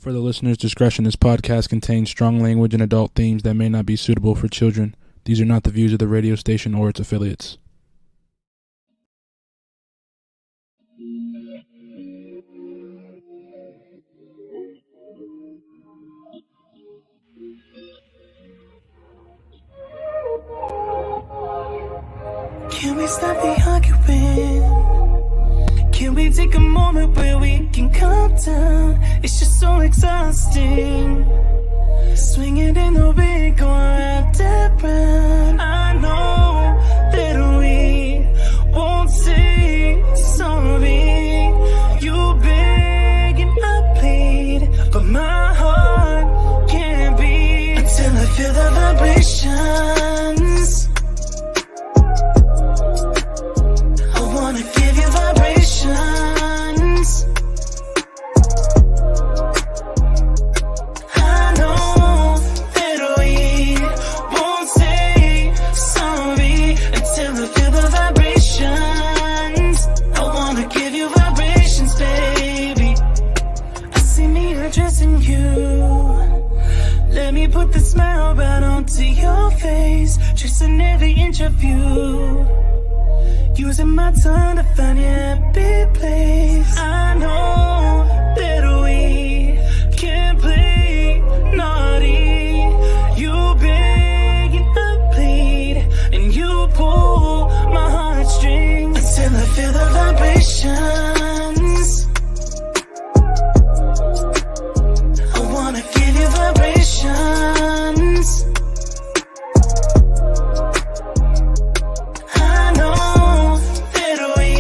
For the listener's discretion, this podcast contains strong language and adult themes that may not be suitable for children. These are not the views of the radio station or its affiliates. Can we stop the arguing? Can we take a moment where we can calm down? It's just so exhausting. Swinging in the wind, going round and round. I know that we won't say sorry. You beg and I plead, but my heart can't beat until I feel the vibrations. I wanna give you vibrations. I know that we won't say sorry until I feel the vibrations. I wanna give you vibrations, baby. I see me addressing you. Let me put the smile right onto your face, tracing every inch of you. Using my tongue to find your happy place. I know that we can play naughty. You beg and I plead, and you pull my heartstrings until I feel the vibrations. I wanna give you vibrations. I know that we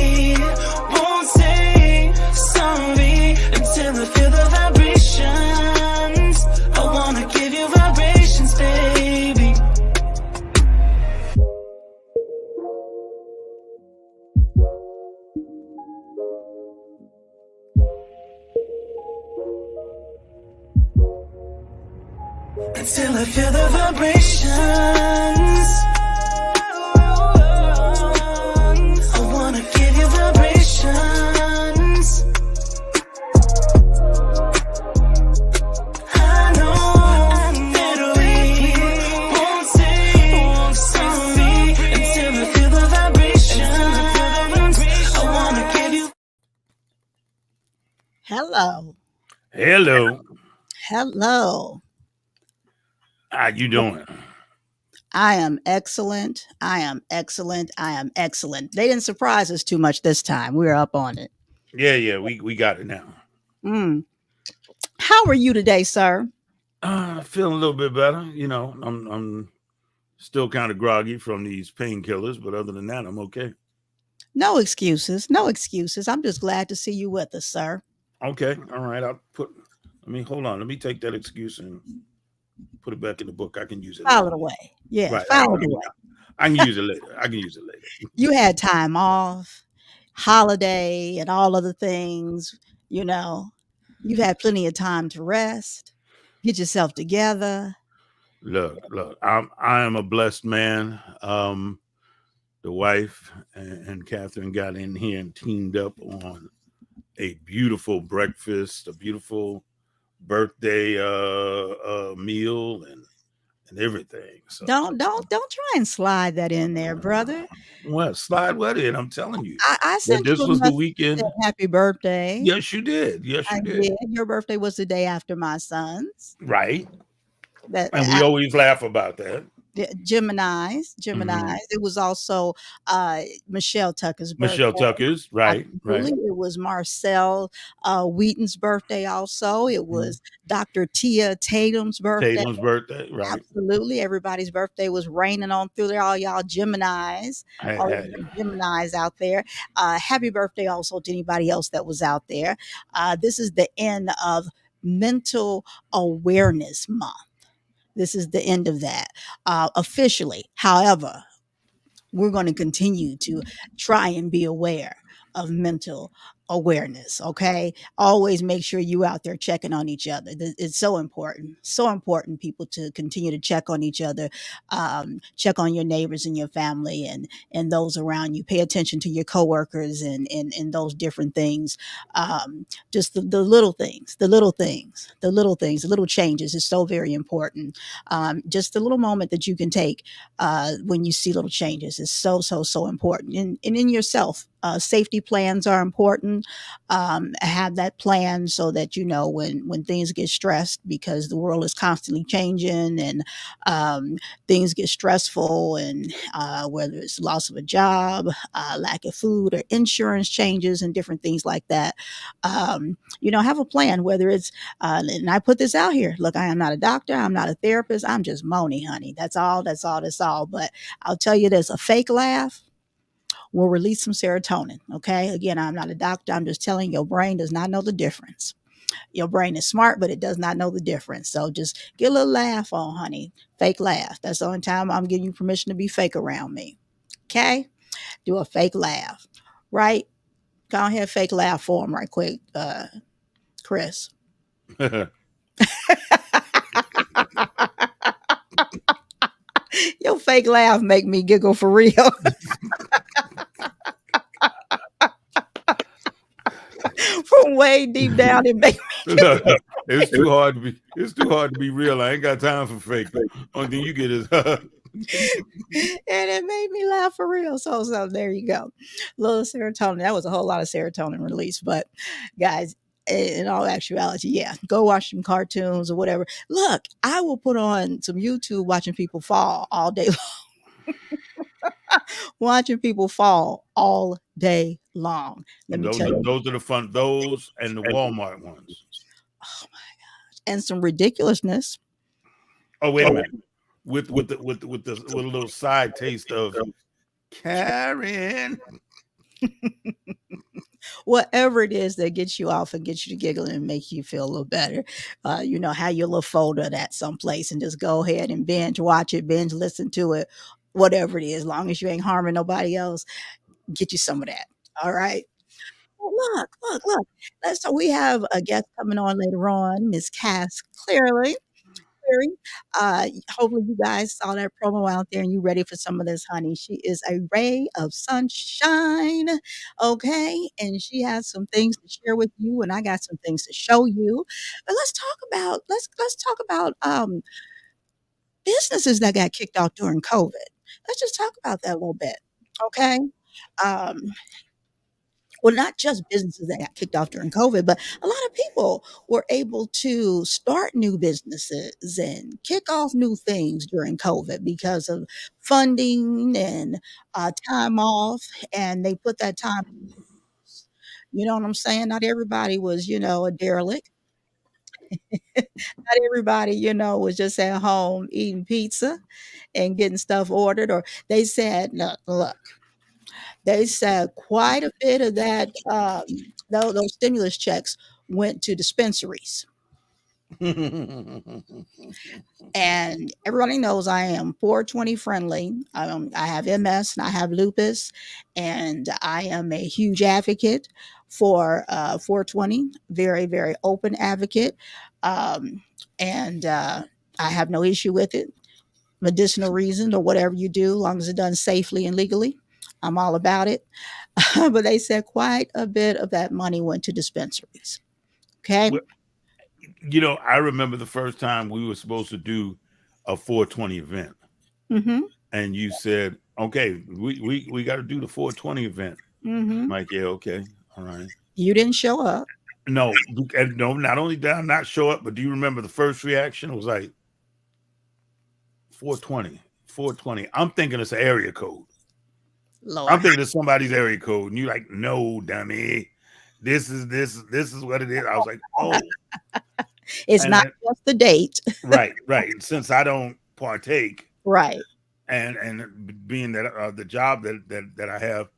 won't say sorry until I feel the vibrations. I wanna give you vibrations, baby. Until I feel the vibrations. I wanna give you vibrations. I know that we won't say sorry until I feel the vibrations. I wanna give you. Hello. Hello. How you doing? I am excellent. They didn't surprise us too much this time. We were up on it. Yeah, we got it now. How are you today, sir? Feeling a little bit better. You know, I'm still kind of groggy from these painkillers, but other than that, I'm okay. No excuses. I'm just glad to see you with us, sir. Okay, all right. Hold on. Let me take that excuse and put it back in the book. I can use it. File it away. Yeah, right, file it away. I can use it later. You had time off, holiday, and all other things. You know, you've had plenty of time to rest, get yourself together. Look, I am a blessed man. The wife and Catherine got in here and teamed up on a beautiful breakfast, a beautiful birthday meal and everything. So Don't try and slide that in there, brother. Well, slide what in? I'm telling you. I sent this you a was the message weekend. that said happy birthday. Yes, you did. I did. Your birthday was the day after my son's. Right. And we always laugh about that. Gemini's. It was also Michelle Tucker's birthday. Right. It was Marcel Wheaton's birthday also. It was Dr. Tia Tatum's birthday. Right. Absolutely. Everybody's birthday was raining on through there. All y'all Gemini's. All Gemini's out there. Happy birthday also to anybody else that was out there. This is the end of Mental Awareness Month. This is the end of that officially. However, we're going to continue to try and be aware of mental awareness. Okay, always make sure you out there checking on each other. It's so important, people, to continue to check on each other, check on your neighbors and your family, and those around you. Pay attention to your coworkers, and those different things. Just the little things, the little changes is so very important. Just the little moment that you can take when you see little changes is so important. And in yourself, safety plans are important. Have that plan so that you know when things get stressed, because the world is constantly changing, and things get stressful, and whether it's loss of a job, lack of food, or insurance changes, and different things like that. Have a plan. Whether it's and I put this out here. Look, I am not a doctor. I'm not a therapist. I'm just Moni, honey. That's all. That's all. That's all. But I'll tell you this: a fake laugh will release some serotonin. Okay. Again, I'm not a doctor. I'm just telling you, your brain does not know the difference. Your brain is smart, but it does not know the difference. So just get a little laugh on, honey. Fake laugh. That's the only time I'm giving you permission to be fake around me. Okay. Do a fake laugh. Right. Go ahead, fake laugh for him right quick, Chris. Your fake laugh make me giggle for real. From way deep down, it make me Look, it's too hard to be real. I ain't got time for fake. Only thing you get is and it made me laugh for real. So there you go. Little serotonin. That was a whole lot of serotonin release. But guys, in all actuality, yeah, go watch some cartoons or whatever. Look, I will put on some YouTube watching people fall all day long. Watching people fall all day long. Let me tell you. those are the fun. Those and the Walmart ones. Oh my gosh. And some ridiculousness. Oh, wait a minute. With a little side taste of Karen. Whatever it is that gets you off and gets you to giggling and make you feel a little better. Have your little folder of that someplace and just go ahead and binge watch it, binge listen to it, whatever it is, as long as you ain't harming nobody else, get you some of that. All right. Well, look. So we have a guest coming on later on, Miss Cass Cleary. Hopefully you guys saw that promo out there and you ready for some of this, honey. She is a ray of sunshine, okay? And she has some things to share with you, and I got some things to show you. But let's talk about businesses that got kicked out during COVID. Let's just talk about that a little bit, okay? Um, well, not just businesses that got kicked off during COVID, but a lot of people were able to start new businesses and kick off new things during COVID because of funding and time off. And they put that time, you know what I'm saying? Not everybody was, a derelict. Not everybody, was just at home eating pizza and getting stuff ordered. Or they said, look, they said quite a bit of that, those stimulus checks went to dispensaries. And everybody knows I am 420 friendly. I have MS and I have lupus, and I am a huge advocate for 420. Very, very open advocate. And I have no issue with it. Medicinal reason or whatever you do, as long as it's done safely and legally, I'm all about it. But they said quite a bit of that money went to dispensaries. Okay. Well, I remember the first time we were supposed to do a 420 event, and you said, "Okay, we got to do the 420 event." I'm like, yeah, okay, all right. You didn't show up. No, not only did I not show up, but do you remember the first reaction? It was like 420. I'm thinking it's an area code. Lord. I'm thinking it's somebody's area code, and you're like, "No, dummy, this is what it is." I was like, "Oh." It's not just the date. Right. Since I don't partake, right, and being that the job that I have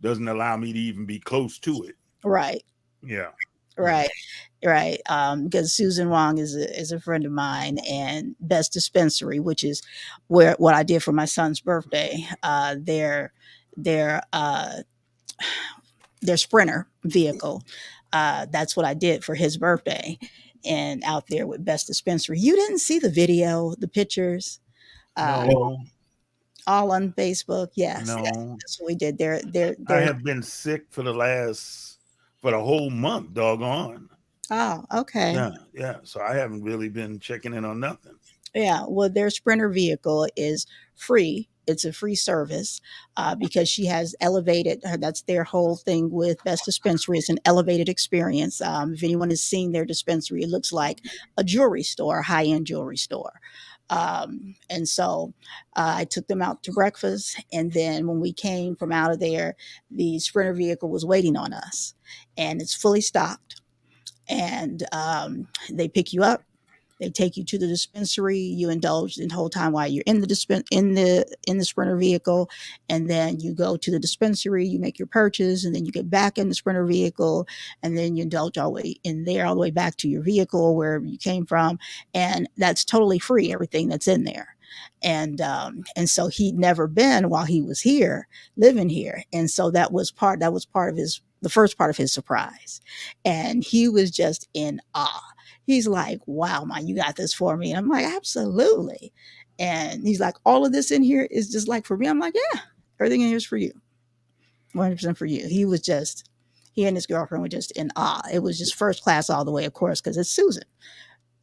doesn't allow me to even be close to it. Right. Yeah. Right. Because Susan Wong is a friend of mine, and Best Dispensary, which is what I did for my son's birthday. Their their Sprinter vehicle. That's what I did for his birthday, and out there with Best Dispensary. You didn't see the video, the pictures, No, all on Facebook. Yes, no. that's what we did. I They're. have been sick for the whole month, doggone. Oh, okay. Yeah. So I haven't really been checking in on nothing. Yeah, well, their Sprinter vehicle is free. It's a free service because she has elevated. That's their whole thing with Best Dispensary. It's an elevated experience. If anyone has seen their dispensary, it looks like a jewelry store, a high-end jewelry store. And so I took them out to breakfast, and then when we came from out of there, the Sprinter vehicle was waiting on us, and it's fully stocked. And they pick you up. They take you to the dispensary. You indulge the whole time while you're in the Sprinter vehicle, and then you go to the dispensary. You make your purchase, and then you get back in the Sprinter vehicle, and then you indulge all the way in there, all the way back to your vehicle wherever you came from, and that's totally free. Everything that's in there, and so he'd never been while he was here, living here, and so that was part of the first part of his surprise, and he was just in awe. He's like, wow, man, you got this for me. And I'm like, absolutely. And he's like, all of this in here is just like for me. I'm like, yeah, everything in here is for you. 100% for you. He and his girlfriend were just in awe. It was just first class all the way, of course, because it's Susan.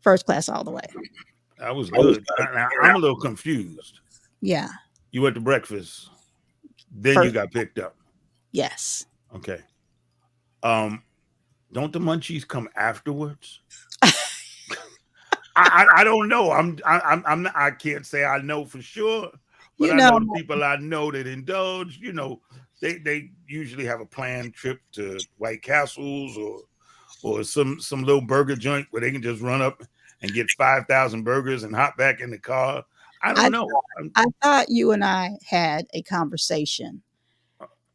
First class all the way. That was good. I'm a little confused. Yeah. You went to breakfast, then you got picked up. Yes. Okay. Don't the munchies come afterwards? I don't know. I can't say I know for sure, but I know the people I know that indulge. They usually have a planned trip to White Castles or some little burger joint where they can just run up and get 5,000 burgers and hop back in the car. I don't know. I thought you and I had a conversation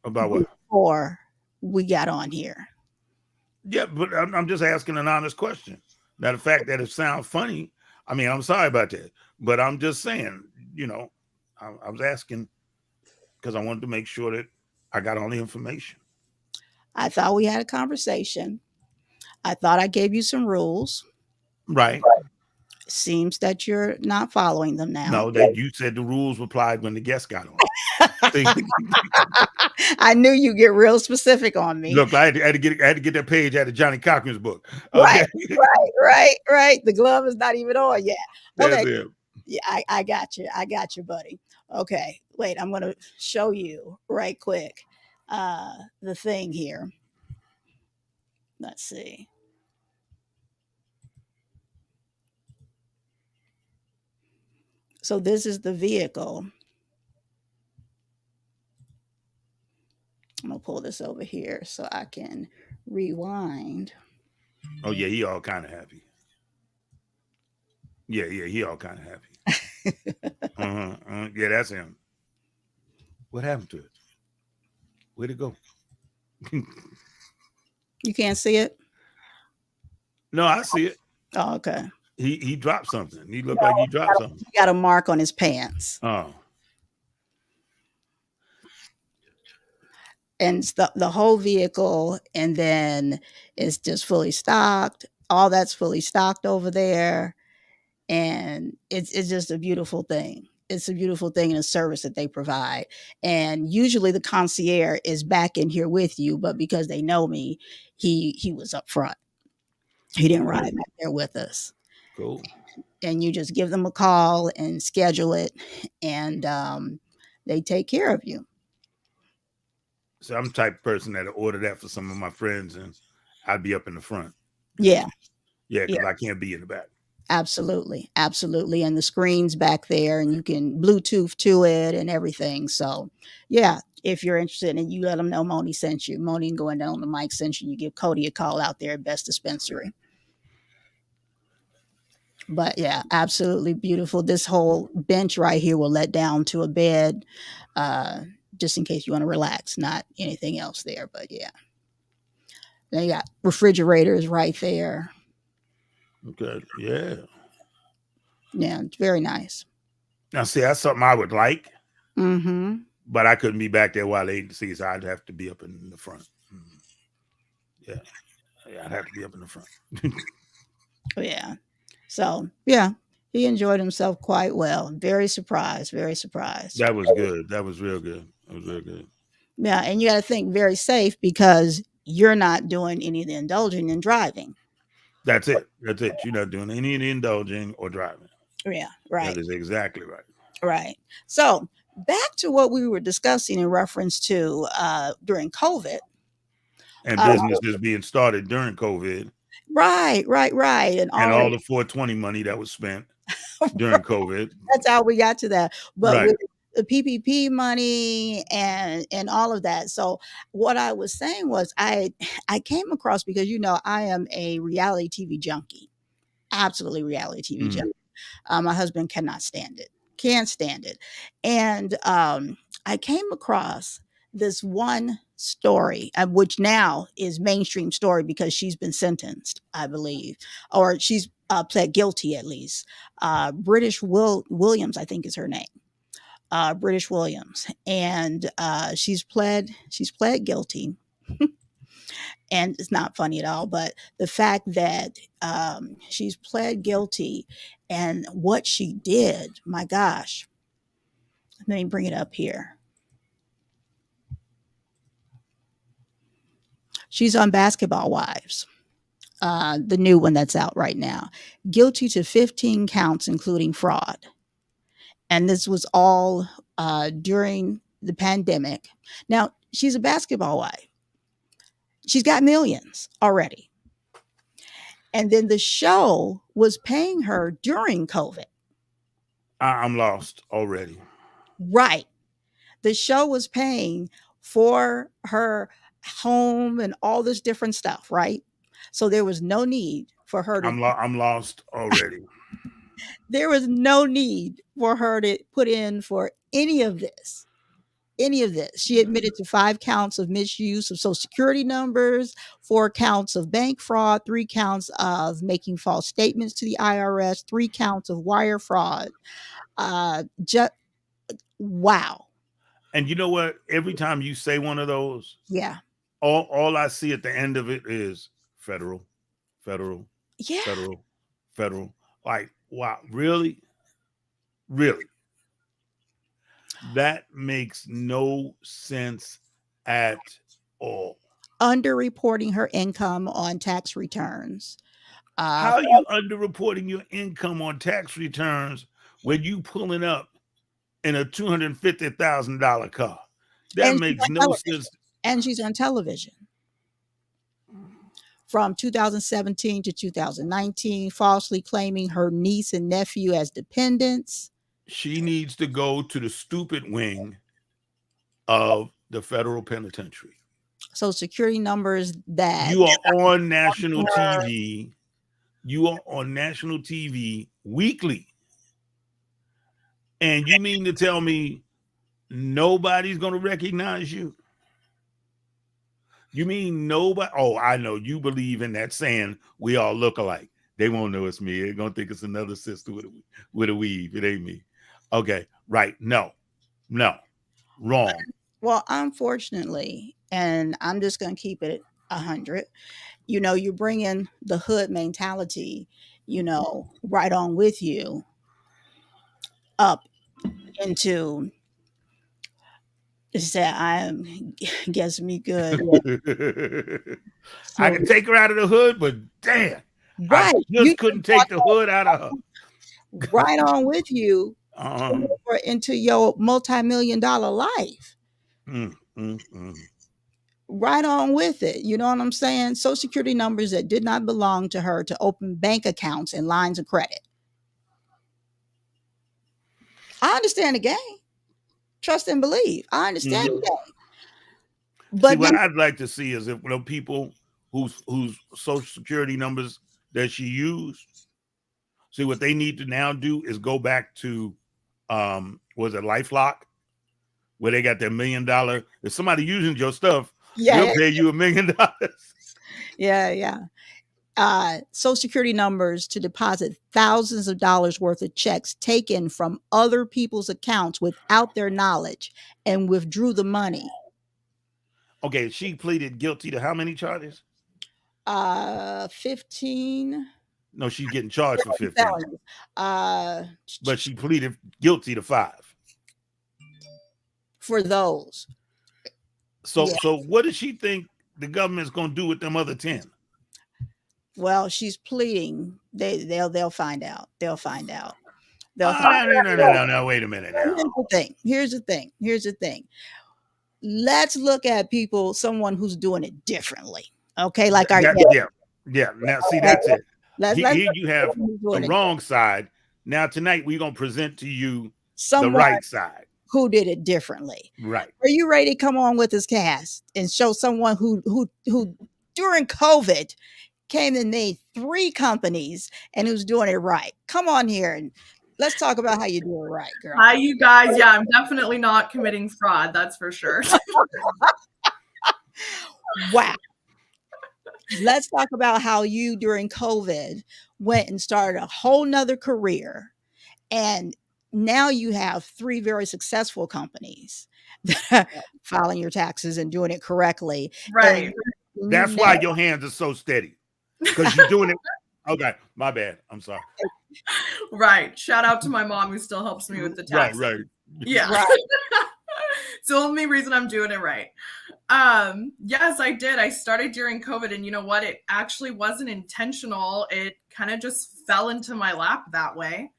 about what before we got on here. Yeah, but I'm just asking an honest question. Now, the fact that it sounds funny, I mean, I'm sorry about that, but I'm just saying, I was asking because I wanted to make sure that I got all the information. I thought we had a conversation. I thought I gave you some rules. Right. Seems that you're not following them now. No, that you said the rules applied when the guest got on. I knew you get real specific on me. Look, I had to get that page out of Johnny Cochran's book. Okay. Right. The glove is not even on yet. Okay. Yeah, I got you. I got you, buddy. Okay. Wait, I'm going to show you right quick the thing here. Let's see. So this is the vehicle. I'm going to pull this over here so I can rewind. Oh, yeah, he all kind of happy. Yeah, he all kind of happy. Yeah, that's him. What happened to it? Where'd it go? You can't see it? No, I see it. Oh, okay. He dropped something. He looked like he dropped something. He got a mark on his pants. Oh. And the whole vehicle, and then it's just fully stocked. All that's fully stocked over there. And it's just a beautiful thing. It's a beautiful thing and a service that they provide. And usually the concierge is back in here with you, but because they know me, he was up front. He didn't ride back there with us. Cool. And you just give them a call and schedule it, and they take care of you. So I'm the type of person that'll order that for some of my friends, and I'd be up in the front. Yeah. Yeah, because I can't be in the back. Absolutely. And the screen's back there, and you can Bluetooth to it and everything. So, yeah, if you're interested, and you let them know Moni sent you. Moni can go in down on the mic sent you. You give Cody a call out there at Best Dispensary. But yeah, absolutely beautiful. This whole bench right here will let down to a bed, just in case you want to relax, not anything else there. But yeah. Then you got refrigerators right there. Okay. Yeah. Yeah, it's very nice. Now, see, that's something I would like. Mm-hmm. But I couldn't be back there while they see, so I'd have to be up in the front. Yeah. I'd have to be up in the front. Yeah. So yeah, he enjoyed himself quite well. Very surprised. Very surprised. That was good. That was real good. That was real good. Yeah, and you got to think very safe because you're not doing any of the indulging and driving. That's it. That's it. You're not doing any of the indulging or driving. Yeah, right, That is exactly right. right. So back to what we were discussing in reference to during COVID. And Uh, business is being started during COVID, right, right, right, and and all already the 420 money that was spent during COVID. that's how we got to that. But Right. with the PPP money and all of that. So what I was saying was I came across because I am a reality TV junkie, absolutely reality TV Mm. junkie. My husband cannot stand it, can't stand it, and I came across this one story, which now is mainstream story because she's been sentenced, I believe, or she's pled guilty at least. British Williams, I think is her name. British Williams, and she's pled guilty, and it's not funny at all. But the fact that she's pled guilty, and what she did, my gosh, let me bring it up here. She's on Basketball Wives, the new one that's out right now. Guilty to 15 counts, including fraud. And this was all during the pandemic. Now, she's a basketball wife. She's got millions already. And then the show was paying her during COVID. I'm lost already. Right. The show was paying for her home and all this different stuff, right? So there was no need for her to I'm lost already. there was no need for her to put in for any of this. Any of this. She admitted to 5 counts of misuse of social security numbers, 4 counts of bank fraud, 3 counts of making false statements to the IRS, 3 counts of wire fraud. Just wow. And you know what? Every time you say one of those, Yeah. all I see at the end of it is federal, federal, Yeah. federal, federal. Like, wow, really? Really? That makes no sense at all. Underreporting her income on tax returns. How are you underreporting your income on tax returns when you pulling up in a $250,000 car? That makes no sense. And she's on television. From 2017 to 2019, falsely claiming her niece and nephew as dependents. She needs to go to the stupid wing of the federal penitentiary. Social security numbers that you are on national TV. You are on national TV weekly. And you mean to tell me nobody's going to recognize you? You mean nobody? Oh, I know. You believe in that saying, we all look alike. They won't know it's me. They're going to think it's another sister with a weave. It ain't me. Okay, right. No, wrong. Well, unfortunately, and I'm just going to keep it 100, you bring in the hood mentality, right on with you up into that I am gets me good. I can take her out of the hood, but damn, right. I just couldn't take the hood out of her. Right on with you into your multi-million-dollar life. Right on with it. You know what I'm saying? Social security numbers that did not belong to her to open bank accounts and lines of credit. I understand the game. Trust and believe. I understand the game. But what I'd like to see is if people whose social security numbers that she used, see what they need to now do is go back to was it LifeLock, where they got their $1 million. If somebody using your stuff, they'll pay you $1 million. Yeah. Social security numbers to deposit thousands of dollars worth of checks taken from other people's accounts without their knowledge and withdrew the money. Okay, she pleaded guilty to how many charges? 15 No, she's getting charged for 15, felonies. but she pleaded guilty to 5. For those. So, Yeah. so what does she think the government's going to do with them other 10? Well, she's pleading. They'll find out. They'll find out. No. Wait a minute now. Here's the thing. Let's look at someone who's doing it differently. Okay, like yeah. Now, see, that's it. Here you have the wrong side. Now tonight we're gonna present to you the right side. Who did it differently? Right. Are you ready to come on with this cast and show someone who during COVID came and made 3 companies and who's doing it right? Come on here and let's talk about how you do it right, girl. Hi, you guys. Yeah, I'm definitely not committing fraud. That's for sure. Wow. Let's talk about how you during COVID went and started a whole nother career. And now you have 3 very successful companies filing your taxes and doing it correctly. Right. That's why your hands are so steady, because you're doing it. Okay, my bad. I'm sorry. Right. Shout out to my mom who still helps me with the taxes. Right. Yeah. Right. It's the only reason I'm doing it right. Yes, I did. I started during COVID, and you know what? It actually wasn't intentional. It kind of just fell into my lap that way.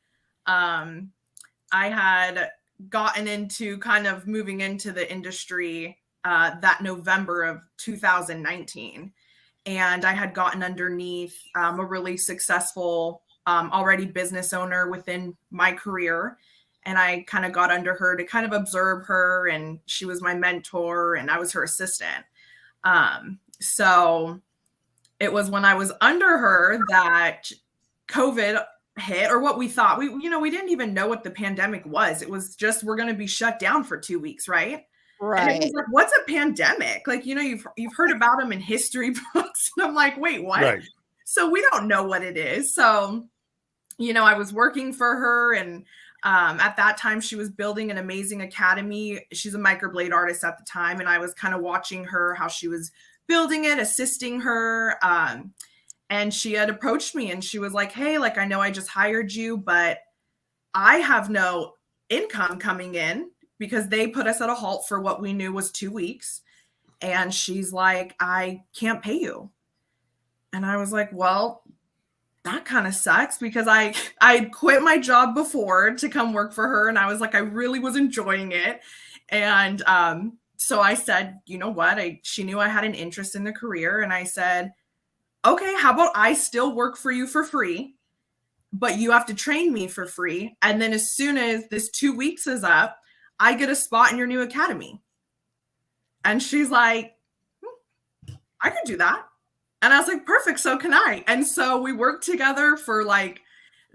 I had gotten into kind of moving into the industry that November of 2019. And I had gotten underneath a really successful already business owner within my career. And I kind of got under her to kind of observe her, and she was my mentor and I was her assistant. So it was when I was under her that COVID hit, or what we thought. We didn't even know what the pandemic was. It was just, we're going to be shut down for 2 weeks, right? Right. And it was like, what's a pandemic? Like, you've heard about them in history books. And I'm like, wait, what? Right. So we don't know what it is. So, I was working for her, and at that time she was building an amazing academy. She's a microblade artist at the time. And I was kind of watching her, how she was building it, assisting her. And she had approached me and she was like, hey, like, I know I just hired you, but I have no income coming in because they put us at a halt for what we knew was 2 weeks. And she's like, I can't pay you. And I was like, well, that kind of sucks, because I quit my job before to come work for her. And I was like, I really was enjoying it. And so I said, you know what? She knew I had an interest in the career. And I said, okay, how about I still work for you for free, but you have to train me for free. And then as soon as this 2 weeks is up, I get a spot in your new academy. And she's like, I could do that. And I was like, perfect. So can I? And so we worked together for like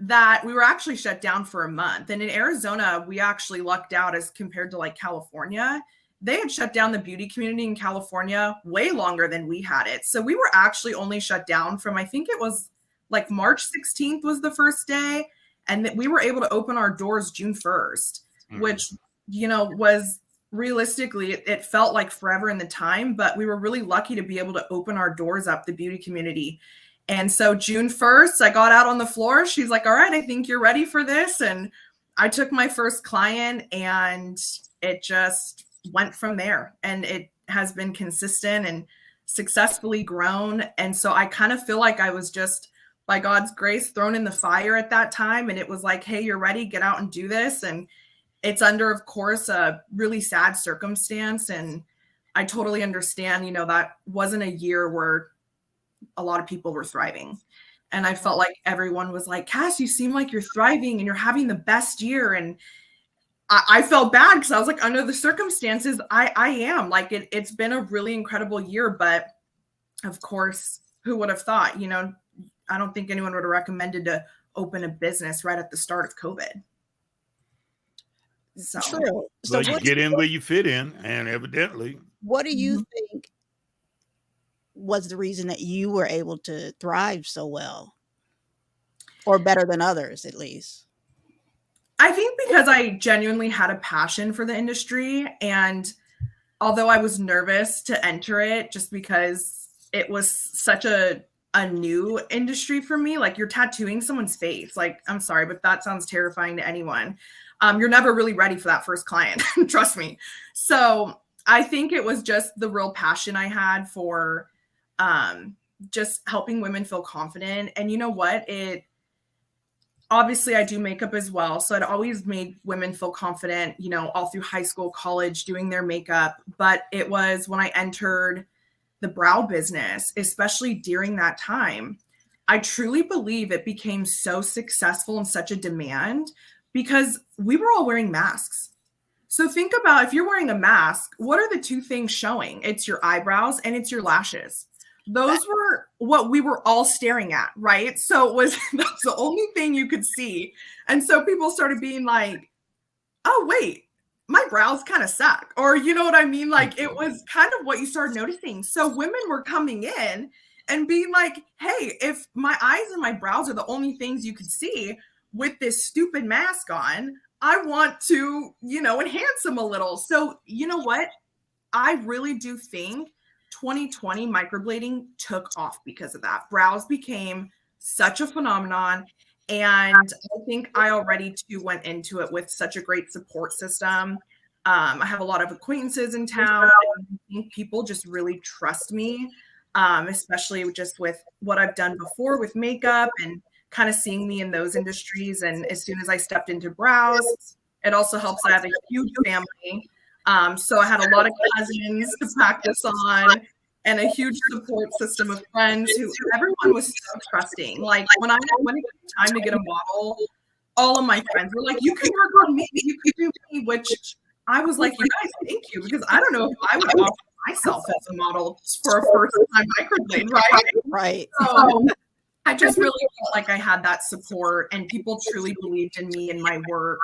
that. We were actually shut down for a month. And in Arizona, we actually lucked out as compared to like California. They had shut down the beauty community in California way longer than we had it. So we were actually only shut down from, I think it was like March 16th was the first day. And that we were able to open our doors June 1st, which, was realistically, it felt like forever in the time, but we were really lucky to be able to open our doors up, the beauty community. And so June 1st, I got out on the floor. She's like, all right, I think you're ready for this. And I took my first client, and it just went from there. And it has been consistent and successfully grown. And so I kind of feel like I was just, by God's grace, thrown in the fire at that time. And it was like, hey, you're ready, get out and do this. And it's under, of course, a really sad circumstance. And I totally understand, that wasn't a year where a lot of people were thriving. And I felt like everyone was like, Cass, you seem like you're thriving and you're having the best year. And I felt bad because I was like, under the circumstances, I am. Like, it's been a really incredible year. But of course, who would have thought, I don't think anyone would have recommended to open a business right at the start of COVID. So, true. So you get in where you fit in, and evidently. What do you think was the reason that you were able to thrive so well, or better than others, at least? I think because I genuinely had a passion for the industry. And although I was nervous to enter it, just because it was such a new industry for me. Like, you're tattooing someone's face. Like, I'm sorry, but that sounds terrifying to anyone. You're never really ready for that first client. Trust me. So I think it was just the real passion I had for just helping women feel confident. And you know what? Obviously I do makeup as well. So it always made women feel confident, you know, all through high school, college, doing their makeup. But it was when I entered the brow business, especially during that time, I truly believe it became so successful and such a demand because we were all wearing masks. So think about, if you're wearing a mask, what are the two things showing? It's your eyebrows and it's your lashes. Those were what we were all staring at, right? So that's the only thing you could see. And so people started being like, oh, wait, my brows kind of suck. Or you know what I mean? Like, it was kind of what you started noticing. So women were coming in and being like, hey, if my eyes and my brows are the only things you can see with this stupid mask on, I want to, you know, enhance them a little. So you know what? I really do think 2020 microblading took off because of that. Brows became such a phenomenon. And I think I already too went into it with such a great support system. I have a lot of acquaintances in town. I think people just really trust me, especially just with what I've done before with makeup and kind of seeing me in those industries. And as soon as I stepped into brows, it also helps. I have a huge family. So I had a lot of cousins to practice on and a huge support system of friends who everyone was so trusting. Like when it came time to get a model, all of my friends were like, you can work on me, you can do me, which I was like, you guys, thank you, because I don't know if I would offer myself as a model for a first time microblade, right? Right. So I just really felt like I had that support and people truly believed in me and my work.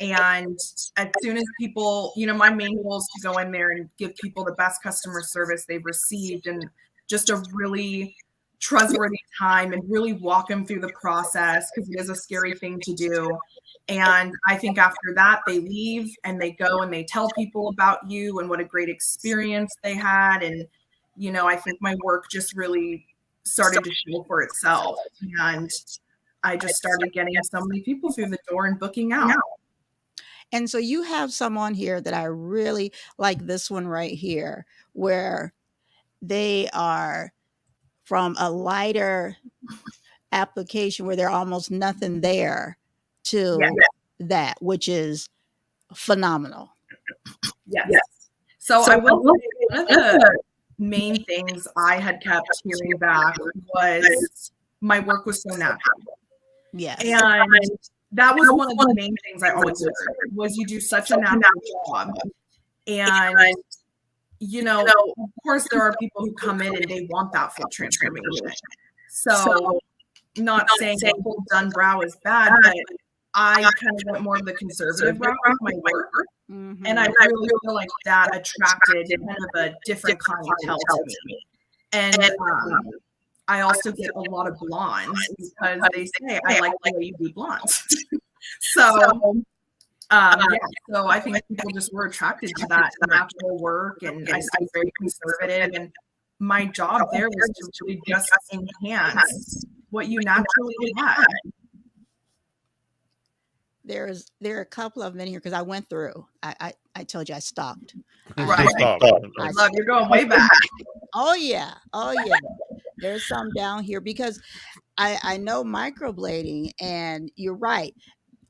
And as soon as people, you know, my main goal is to go in there and give people the best customer service they've received and just a really trustworthy time and really walk them through the process because it is a scary thing to do. And I think after that, they leave and they go and they tell people about you and what a great experience they had. And, you know, I think my work just really started to show for itself. And I just started getting so many people through the door and booking out. And so you have some on here that I really like, this one right here, where they are from a lighter application where there's almost nothing there to that, which is phenomenal. Yes. So I will say one of the main things I had kept hearing back was my work was so natural. Yes. And that was one of the main things I always heard was you do such a natural job. And, you know, of course there are people who come in and they want that full transformation. So not saying that full done brow is bad, but I kind of went more of the conservative route with my work. Mm-hmm. And I really feel like that attracted kind of a different clientele to me. And I also get a lot of blondes because they say, I like the way you do blondes. So I think people just were attracted to that natural work. And I stayed very conservative. And my job there was to really just enhance what you naturally had. There are a couple of them in here because I went through. I told you I stopped. Right. I love you're going way back. Oh yeah. There's some down here because I know microblading, and you're right.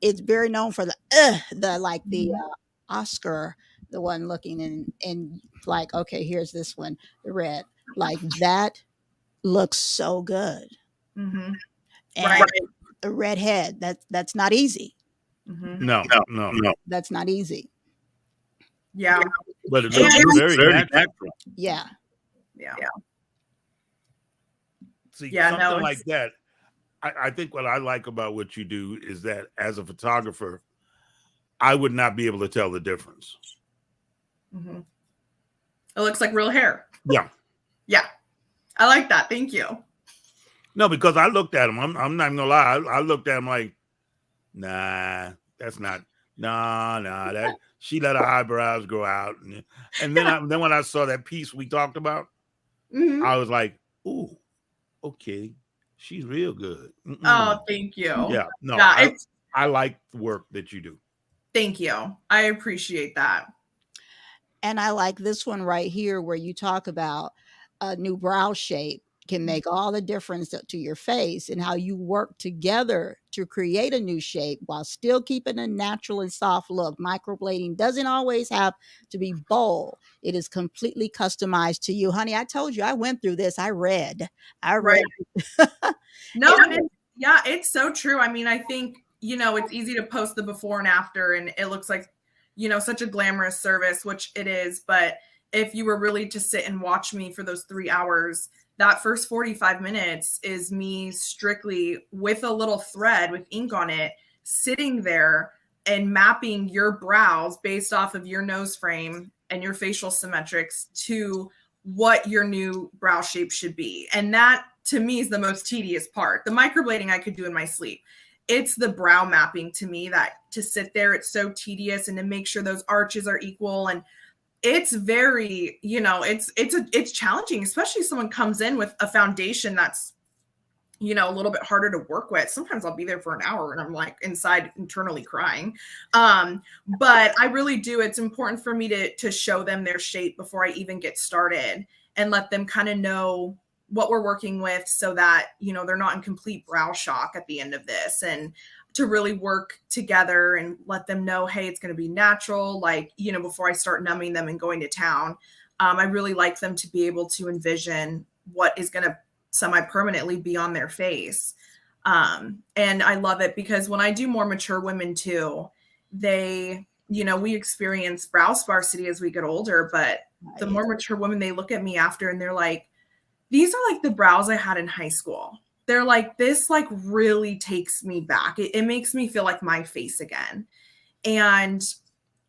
It's very known for the Oscar, the one looking and like, okay, here's this one, the red, like that looks so good. Mm-hmm. And a red head, that's not easy. Mm-hmm. No. That's not easy. Yeah. But it looks very natural. Yeah. See, something like that. I think what I like about what you do is that as a photographer, I would not be able to tell the difference. Mm-hmm. It looks like real hair. Yeah. I like that. Thank you. No, because I looked at him. I'm not gonna lie. I looked at him like, nah, that's not. Nah. That she let her eyebrows grow out, and then when I saw that piece we talked about, I was like, ooh, okay, she's real good. Oh, thank you. Yeah, no, Yeah, I like the work that you do. Thank you. I appreciate that. And I like this one right here where you talk about a new brow shape can make all the difference to your face, and how you work together to create a new shape while still keeping a natural and soft look. Microblading doesn't always have to be bold. It is completely customized to you. Honey, I told you I went through this. I read. Right. No, And it's so true. I mean, I think, it's easy to post the before and after, and it looks like, such a glamorous service, which it is. But if you were really to sit and watch me for those 3 hours, that first 45 minutes is me strictly with a little thread with ink on it, sitting there and mapping your brows based off of your nose frame and your facial symmetrics to what your new brow shape should be. And that, to me, is the most tedious part. The microblading I could do in my sleep. It's the brow mapping, to me, that to sit there, it's so tedious, and to make sure those arches are equal. And it's very, it's challenging, especially if someone comes in with a foundation that's, a little bit harder to work with. Sometimes I'll be there for an hour and I'm like inside internally crying. But I really do. It's important for me to show them their shape before I even get started, and let them kind of know what we're working with, so that, they're not in complete brow shock at the end of this, and to really work together and let them know, hey, it's going to be natural. Like, before I start numbing them and going to town, I really like them to be able to envision what is going to semi-permanently be on their face. And I love it because when I do more mature women too, they, we experience brow sparsity as we get older, but the more mature women, they look at me after and they're like, these are like the brows I had in high school. They're like, this like really takes me back. It makes me feel like my face again. And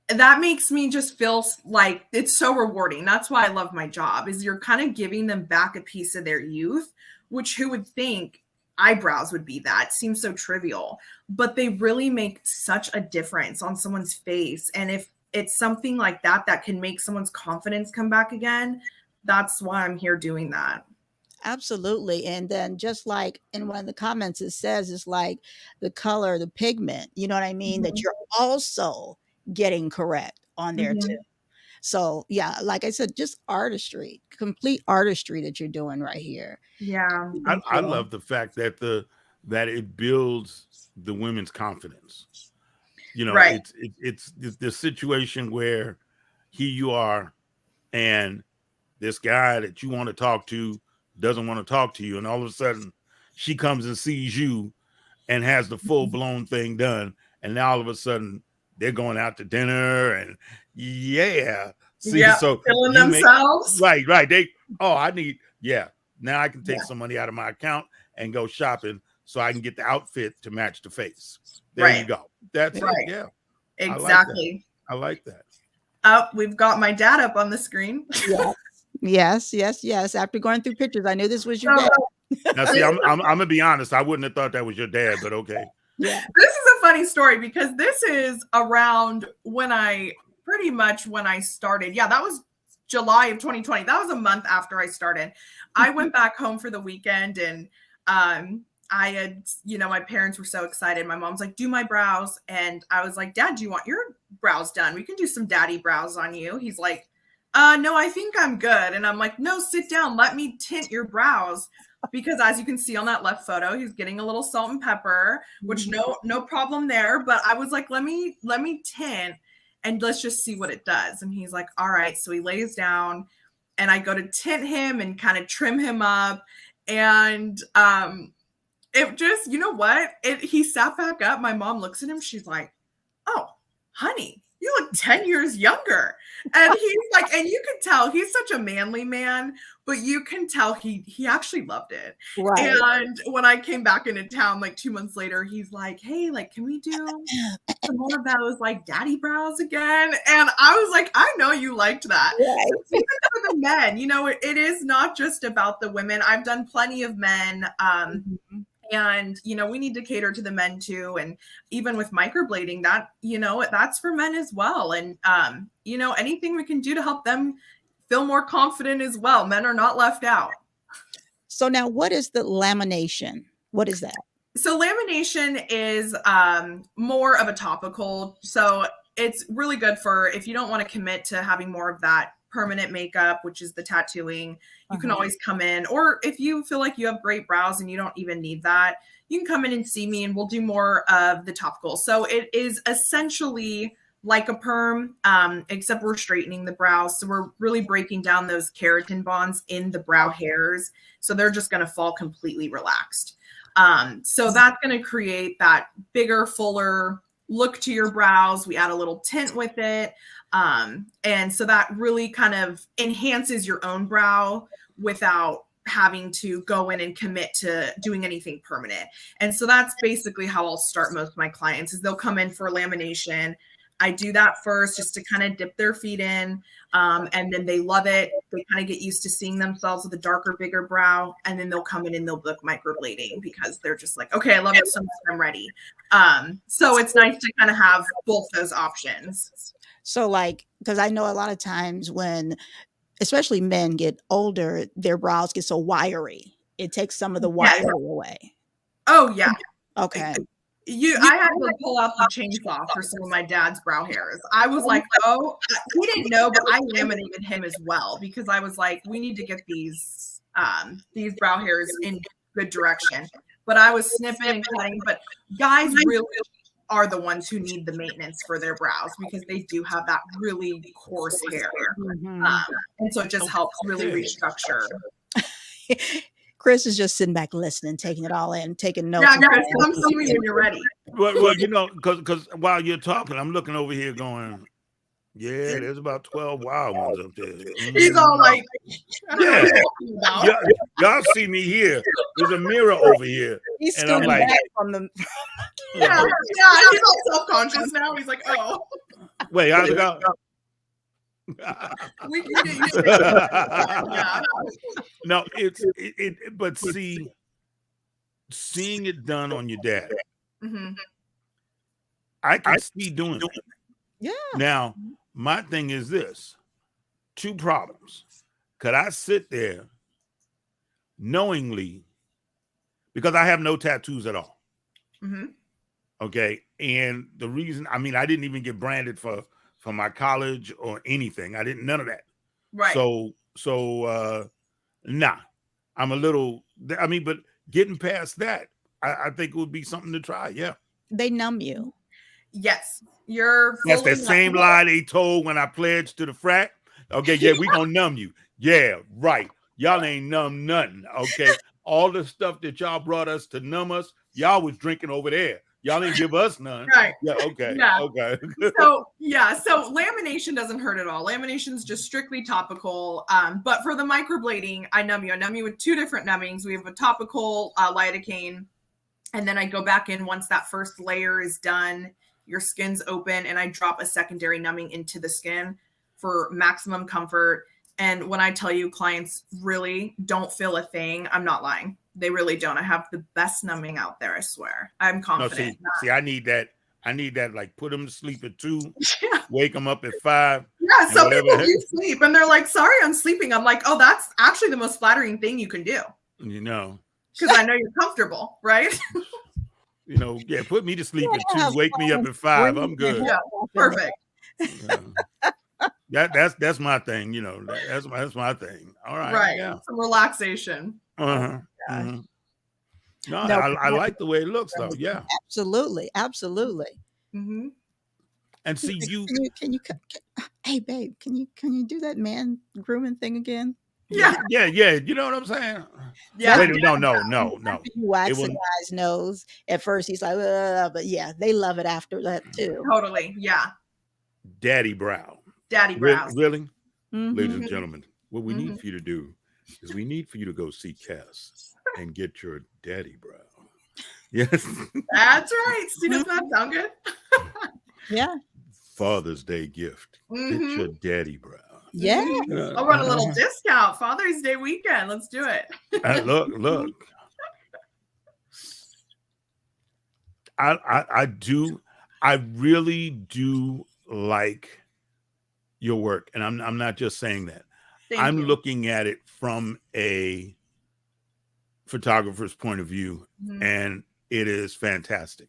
that makes me just feel like it's so rewarding. That's why I love my job, is you're kind of giving them back a piece of their youth, which who would think eyebrows would be that? It seems so trivial, but they really make such a difference on someone's face. And if it's something like that that can make someone's confidence come back again, that's why I'm here doing that. Absolutely. And then just like in one of the comments, it says it's like the color, the pigment, you know what I mean? That you're also getting correct on there too. So yeah, like I said, just artistry, complete artistry that you're doing right here. Yeah. I love the fact that that it builds the women's confidence. Right. It's the situation where here you are, and this guy that you want to talk to doesn't want to talk to you, and all of a sudden she comes and sees you and has the full-blown thing done, and now all of a sudden they're going out to dinner, and so killing themselves. Right. Now I can take some money out of my account and go shopping so I can get the outfit to match the face. There you go. That's right. Yeah, exactly. I like that. Oh, we've got my dad up on the screen. Yes. After going through pictures, I knew this was your dad. Now, see, I'm gonna be honest. I wouldn't have thought that was your dad, but okay. Yeah. This is a funny story because this is around when I started. Yeah, that was July of 2020. That was a month after I started. I went back home for the weekend, and I had, my parents were so excited. My mom's like, do my brows. And I was like, Dad, do you want your brows done? We can do some daddy brows on you. He's like, no, I think I'm good. And I'm like, no, sit down. Let me tint your brows. Because as you can see on that left photo, he's getting a little salt and pepper, which no problem there. But I was like, let me tint and let's just see what it does. And he's like, all right. So he lays down and I go to tint him and kind of trim him up. And it just, you know what? He sat back up. My mom looks at him. She's like, oh, honey, you look 10 years younger. And he's like, and you can tell he's such a manly man, but you can tell he actually loved it. Right. And when I came back into town, like 2 months later, he's like, hey, like, can we do some more of those like daddy brows again? And I was like, I know you liked that. Right. Even for the men, it is not just about the women. I've done plenty of men. And, we need to cater to the men too. And even with microblading, that, that's for men as well. And, anything we can do to help them feel more confident as well. Men are not left out. So now, what is the lamination? What is that? So lamination is more of a topical. So it's really good for if you don't want to commit to having more of that permanent makeup, which is the tattooing. You can always come in, or if you feel like you have great brows and you don't even need that, you can come in and see me and we'll do more of the topical. So it is essentially like a perm, except we're straightening the brows. So we're really breaking down those keratin bonds in the brow hairs. So they're just going to fall completely relaxed. So that's going to create that bigger, fuller look to your brows. We add a little tint with it. And so that really kind of enhances your own brow without having to go in and commit to doing anything permanent. And so that's basically how I'll start most of my clients is they'll come in for lamination. I do that first just to kind of dip their feet in. And then they love it. They kind of get used to seeing themselves with a darker, bigger brow. And then they'll come in and they'll book microblading because they're just like, okay, I love it so much, I'm ready. So it's nice to kind of have both those options. So like, because I know a lot of times when, especially men get older, their brows get so wiry. It takes some of the wiring away. Oh, yeah. Okay. I had to pull out the chainsaw for some of my dad's brow hairs. I was like, oh, he didn't know, but I laminated him as well because I was like, we need to get these brow hairs in good direction. But I was snipping and cutting. But guys really are the ones who need the maintenance for their brows because they do have that really coarse hair. And so it just helps really restructure. Chris is just sitting back listening, taking it all in, taking notes. Yeah, Chris, come see me when you're ready. Well, you know, because while you're talking, I'm looking over here going, yeah, there's about 12 wild ones up there. He's all like, yeah. Y'all see me here. There's a mirror over here. He's and I'm like, back from the. yeah, he's all self-conscious now. He's like, oh. Wait, how's it go? We can get you yeah. No, but seeing it done on your dad, I can see doing it. Yeah. Now, my thing is this: 2 problems. Could I sit there knowingly, because I have no tattoos at all? Okay, and the reason, I mean, I didn't even get branded for my college or anything. I didn't, none of that. Right. So nah, I'm a little, I mean, but getting past that, I think it would be something to try. Yeah. They numb you. Yes. That's that same lie they told when I pledged to the frat. Okay. Yeah. We gonna numb you. Yeah. Right. Y'all ain't numb nothing. Okay. All the stuff that y'all brought us to numb us, y'all was drinking over there. Y'all didn't give us none. Right. Yeah. Okay. Yeah. Okay. So lamination doesn't hurt at all. Lamination's just strictly topical. But for the microblading, I numb you with 2 different numbings. We have a topical lidocaine, and then I go back in once that first layer is done, your skin's open, and I drop a secondary numbing into the skin for maximum comfort. And when I tell you clients really don't feel a thing, I'm not lying. They really don't. I have the best numbing out there, I swear. I'm confident. No, see, I need that. Like put them to sleep at 2, wake them up at 5. Yeah, some people do sleep and they're like, sorry, I'm sleeping. I'm like, oh, that's actually the most flattering thing you can do. You know. Because I know you're comfortable, right? You know, yeah, put me to sleep at 2, wake me up at 5. I'm good. Yeah, perfect. That's my thing, you know. That's my thing. All right. Right. Yeah. Some relaxation. No, I like the way it looks though. Yeah. Absolutely. Mm-hmm. And see hey babe, can you do that man grooming thing again? Yeah. You know what I'm saying? Yeah. Wait, no. You wax the guy's nose. At first he's like, but yeah, they love it after that too. Totally. Yeah. Daddy brow. Really? Ladies and gentlemen, what we need for you to do is we need for you to go see Cass and get your daddy brow. Yes. That's right. See, doesn't that sound good? Yeah. Father's Day gift. Get your daddy brow. Yeah. I'll run a little discount. Father's Day weekend. Let's do it. Look. I really do like your work. And I'm not just saying that. I'm you. looking at it from a photographer's point of view, and it is fantastic.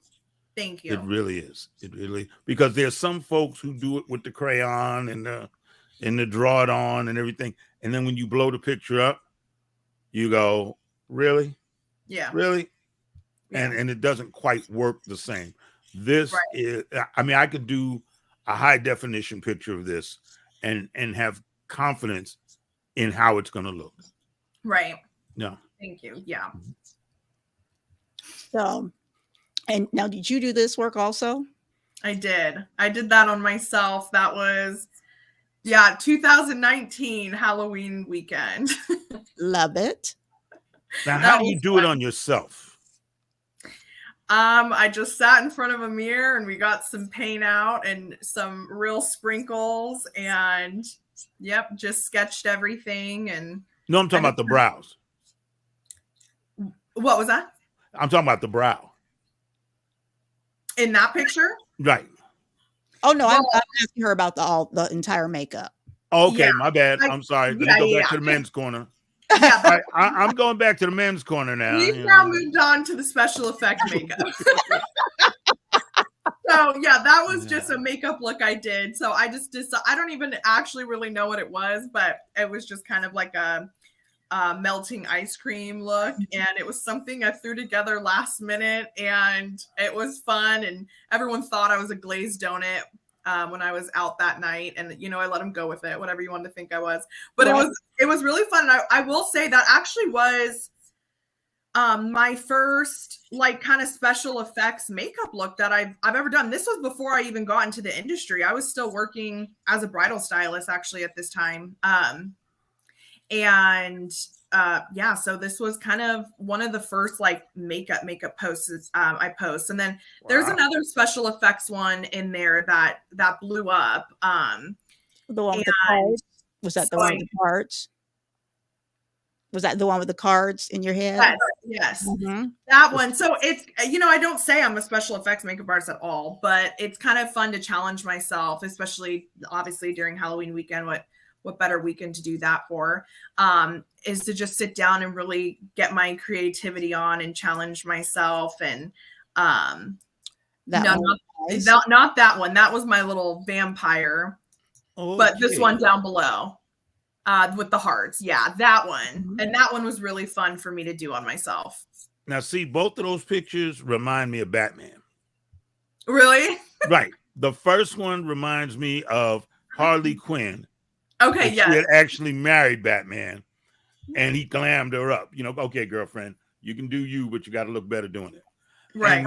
Thank you. It really is. It really, because there's some folks who do it with the crayon and the draw it on and everything, and then when you blow the picture up, you go, really? Yeah. Really? Yeah. And it doesn't quite work the same. This is, I mean, I could do a high definition picture of this and have confidence in how it's going to look. Right. No. Thank you. Yeah. So, and now, did you do this work also? I did that on myself. That was 2019 Halloween weekend. Love it. Now, how do you do it on yourself? I just sat in front of a mirror and we got some paint out and some real sprinkles and just sketched everything. And no, I'm talking about the brows. What was that? I'm talking about the brow. In that picture? Right. Oh no, I'm asking her about the entire makeup. Okay, my bad. I'm sorry. Let me go back to the men's corner. Yeah, I'm going back to the men's corner now. We've now moved on to the special effect makeup. So that was just a makeup look I did. So I just I don't even actually really know what it was, but it was just kind of like a melting ice cream look, and it was something I threw together last minute, and it was fun, and everyone thought I was a glazed donut when I was out that night, and I let them go with it, whatever you wanted to think I was, but it was really fun. And I will say that actually was my first like kind of special effects makeup look that I've ever done. This was before I even got into the industry. I was still working as a bridal stylist actually at this time. So this was kind of one of the first like makeup posts I post. And then there's another special effects one in there that blew up. The one with the cards. Was that the one with the cards? Was that the one with the cards in your head? Yes. Mm-hmm. That one. So it's, I don't say I'm a special effects makeup artist at all, but it's kind of fun to challenge myself, especially obviously during Halloween weekend. What better weekend to do that for, is to just sit down and really get my creativity on and challenge myself. And not that one. That was my little vampire, but this one down below with the hearts. Yeah, that one. Mm-hmm. And that one was really fun for me to do on myself. Now, see, both of those pictures remind me of Batman. Really? Right. The first one reminds me of Harley Quinn. Okay, yeah. She had actually married Batman, and he glammed her up. Okay, girlfriend, you can do you, but you got to look better doing it. Right.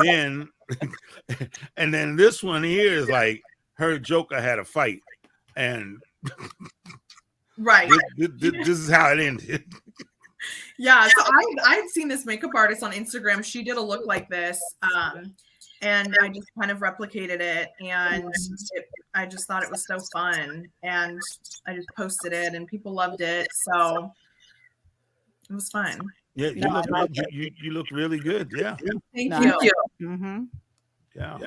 And then this one here is like her Joker had a fight, and right. This is how it ended. Yeah. So I'd seen this makeup artist on Instagram. She did a look like this. And I just kind of replicated it, and I just thought it was so fun, and I just posted it, and people loved it, so it was fun. Yeah, you look really good. Yeah, thank you. Mm-hmm. Yeah.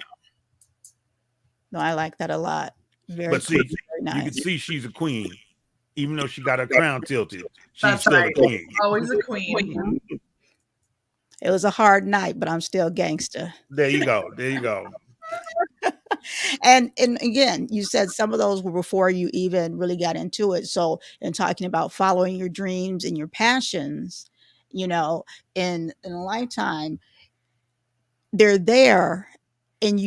No, I like that a lot. Very nice. You can see she's a queen, even though she got her crown tilted. She's That's still right. a queen. Always a queen. It was a hard night, but I'm still gangster. There you go. And again, you said some of those were before you even really got into it. So in talking about following your dreams and your passions, in a lifetime, they're there and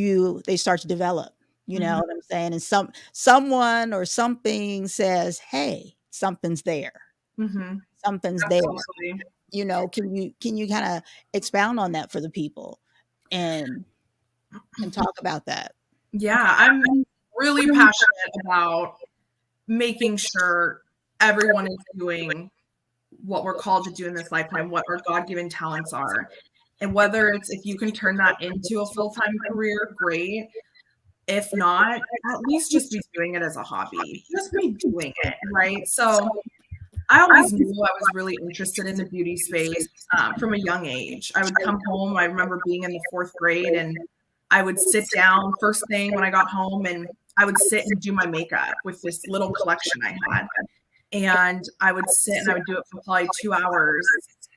they start to develop. You know what I'm saying? And someone or something says, hey, something's there. Mm-hmm. Something's Absolutely. there. Can you kind of expound on that for the people and talk about that? Yeah, I'm really passionate about making sure everyone is doing what we're called to do in this lifetime, what our God-given talents are. And whether if you can turn that into a full-time career, great. If not, at least just be doing it as a hobby. Just be doing it, right? So I always knew I was really interested in the beauty space from a young age. I would come home. I remember being in the 4th grade, and I would sit down first thing when I got home, and I would sit and do my makeup with this little collection I had. and I would sit and I would do it for probably 2 hours.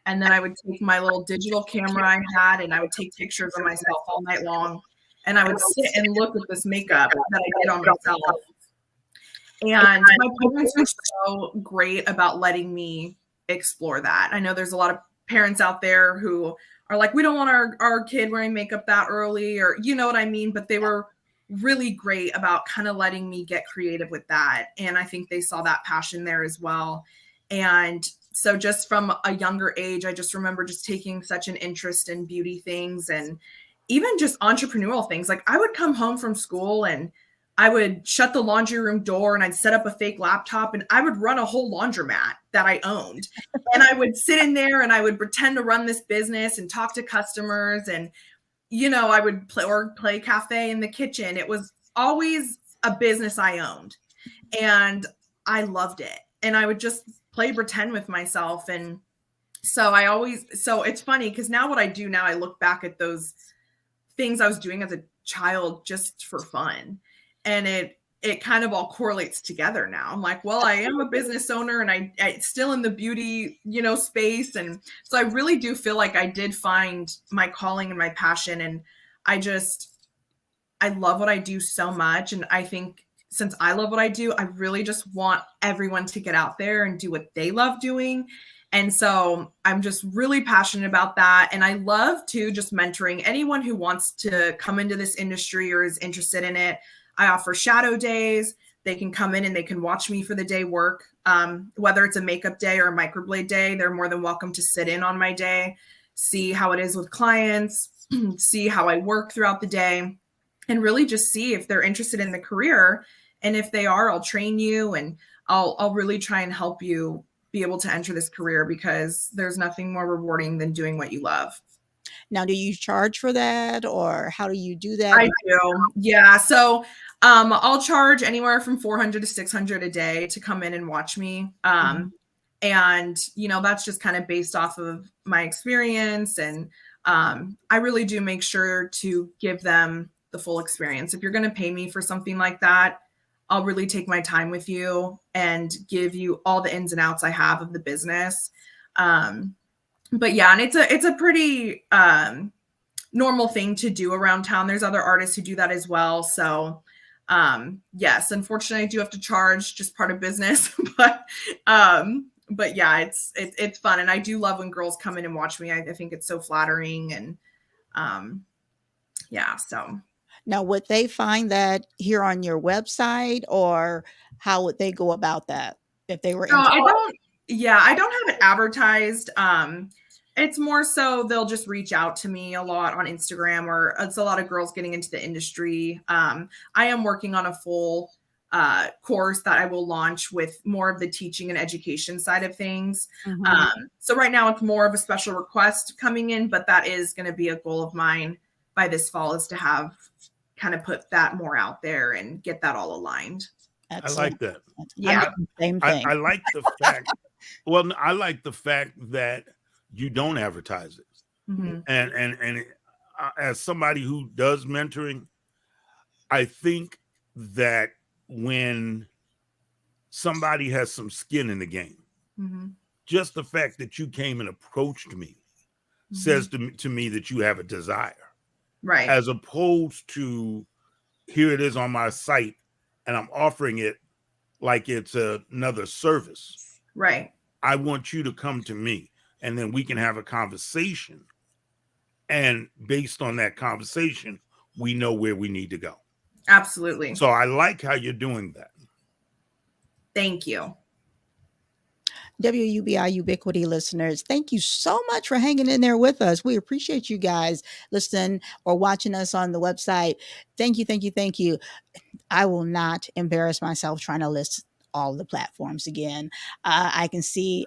And then I would take my little digital camera I had and I would take pictures of myself all night long. And I would sit and look at this makeup that I did on myself. And my parents were so great about letting me explore that. I know there's a lot of parents out there who are like, we don't want our kid wearing makeup that early, or you know what I mean? But they were really great about kind of letting me get creative with that. And I think they saw that passion there as well. And so just from a younger age, I just remember just taking such an interest in beauty things and even just entrepreneurial things. Like I would come home from school and I would shut the laundry room door and I'd set up a fake laptop and I would run a whole laundromat that I owned. And I would sit in there and I would pretend to run this business and talk to customers. And, you know, I would play cafe in the kitchen. It was always a business I owned and I loved it. And I would just play pretend with myself. And so it's funny because now what I do now, I look back at those things I was doing as a child just for fun. And it kind of all correlates together now. I'm like, well, I am a business owner and I still in the beauty, you know, space. And so I really do feel like I did find my calling and my passion. And I love what I do so much. And I think since I love what I do, I really just want everyone to get out there and do what they love doing. And so I'm just really passionate about that. And I love to just mentoring anyone who wants to come into this industry or is interested in it. I offer shadow days. They can come in and they can watch me for the day work. Whether it's a makeup day or a microblade day, they're more than welcome to sit in on my day, see how it is with clients, see how I work throughout the day, and really just see if they're interested in the career. And if they are, I'll train you and I'll really try and help you be able to enter this career because there's nothing more rewarding than doing what you love. Now, do you charge for that or how do you do that? I do. Yeah. So I'll charge anywhere from $400 to $600 a day to come in and watch me. And, you know, that's just kind of based off of my experience. And I really do make sure to give them the full experience. If you're going to pay me for something like that, I'll really take my time with you and give you all the ins and outs I have of the business. But yeah, and it's a pretty normal thing to do around town. There's other artists who do that as well. So yes, unfortunately I do have to charge, just part of business, but yeah, it's fun. And I do love when girls come in and watch me. I think it's so flattering. And yeah, so. Now, would they find that here on your website or how would they go about that if they were? I don't have it advertised. It's more so they'll just reach out to me a lot on Instagram, or it's a lot of girls getting into the industry. I am working on a full course that I will launch with more of the teaching and education side of things. So right now it's more of a special request coming in, but that is going to be a goal of mine by this fall, is to have kind of put that more out there and get that all aligned. Excellent. I like that. Yeah. Same thing. I like the fact, I like the fact that you don't advertise it. And as somebody who does mentoring, I think that when somebody has some skin in the game, just the fact that you came and approached me says to me that you have a desire. Right. As opposed to, here it is on my site and I'm offering it like it's another service. Right. I want you to come to me and then we can have a conversation. And based on that conversation, we know where we need to go. Absolutely. So I like how you're doing that. Thank you. WUBI Ubiquity listeners, thank you so much for hanging in there with us. We appreciate you guys listening or watching us on the website. Thank you, thank you, thank you. I will not embarrass myself trying to list all the platforms again. I see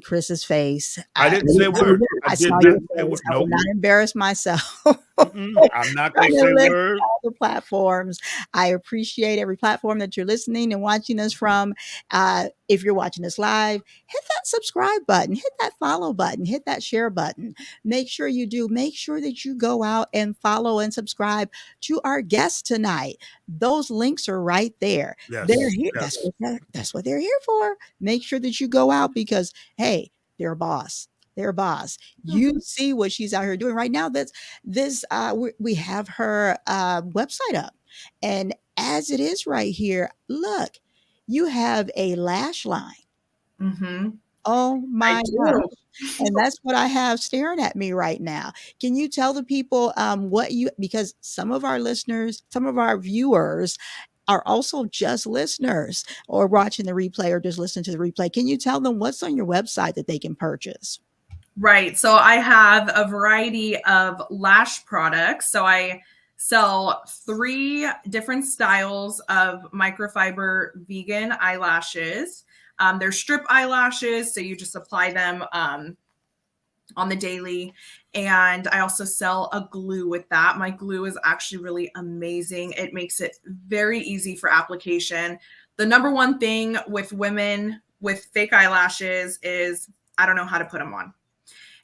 Chris's face. I didn't say a word. I saw your face. I will not embarrass myself. I'm not going to say word. All the platforms. I appreciate every platform that you're listening and watching us from. If you're watching us live, hit that subscribe button, hit that follow button, hit that share button. Make sure you do. Make sure that you go out and follow and subscribe to our guests tonight. Those links are right there. Yes, They're here. yes. That's what they're here for. Make sure that you go out because, hey, they're a boss. They're a boss. You see what she's out here doing right now. We have her website up, and as it is right here, look, you have a lash line. Mm-hmm. Oh my God. And that's what I have staring at me right now. Can you tell the people because some of our listeners, some of our viewers are also just listeners or watching the replay or just listening to the replay. Can you tell them what's on your website that they can purchase? Right. So I have a variety of lash products. So I sell 3 different styles of microfiber vegan eyelashes. They're strip eyelashes, so you just apply them on the daily. And I also sell a glue with that. My glue is actually really amazing. It makes it very easy for application. The number one thing with women with fake eyelashes is I don't know how to put them on.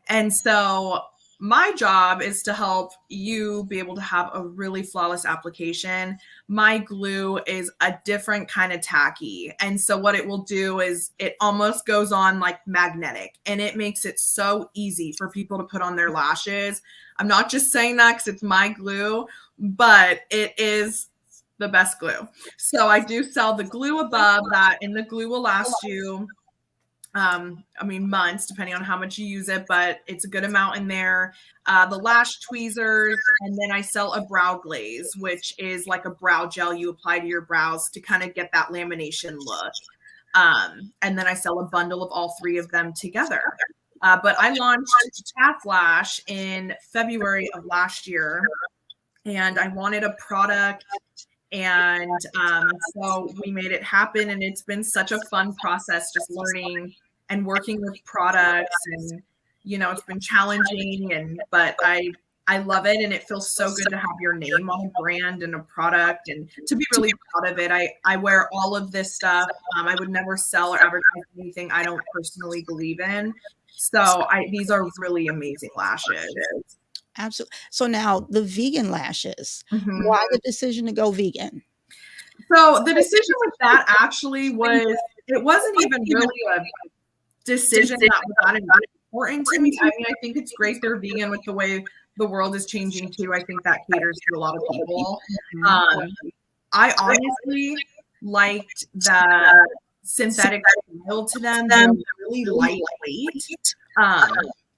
And so my job is to help you be able to have a really flawless application. My glue is a different kind of tacky. And so what it will do is it almost goes on like magnetic, and it makes it so easy for people to put on their lashes. I'm not just saying that because it's my glue, but it is the best glue. So I do sell the glue above that, and the glue will last you months, depending on how much you use it, but it's a good amount in there. The lash tweezers, and then I sell a brow glaze, which is like a brow gel you apply to your brows to kind of get that lamination look. And then I sell a bundle of all 3 of them together. But I launched Taff Lash in February of last year, and I wanted a product. And so we made it happen, and it's been such a fun process just learning and working with products, and it's been challenging, but I love it, and it feels so good to have your name on a brand and a product and to be really proud of it. I wear all of this stuff. I would never sell or advertise anything I don't personally believe in. So these are really amazing lashes. Absolutely. So now the vegan lashes, why the decision to go vegan? So the decision with that actually it wasn't even really a decision that was that important to me. I mean, I think it's great they're vegan with the way the world is changing too. I think that caters to a lot of people. I honestly liked the synthetic feel to them. They're really lightweight.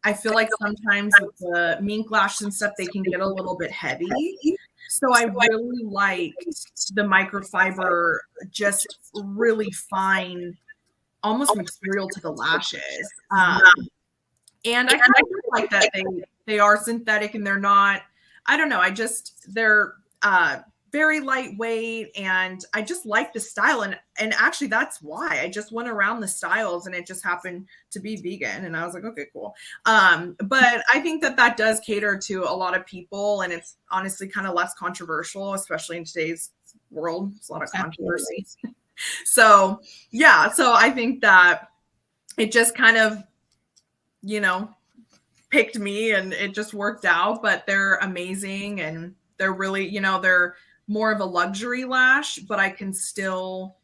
I feel like sometimes with the mink lashes and stuff, they can get a little bit heavy. So I really liked the microfiber, just really fine, almost material to the lashes. And I kind of like that they are synthetic and they're not, I don't know, they're very lightweight, and I just like the style. And actually that's why I just went around the styles, and it just happened to be vegan. And I was like, okay, cool. But I think that does cater to a lot of people, and it's honestly kind of less controversial, especially in today's world. There's a lot of controversy. So yeah, so I think that it just kind of, picked me, and it just worked out. But they're amazing, and they're really, they're more of a luxury lash, but I can still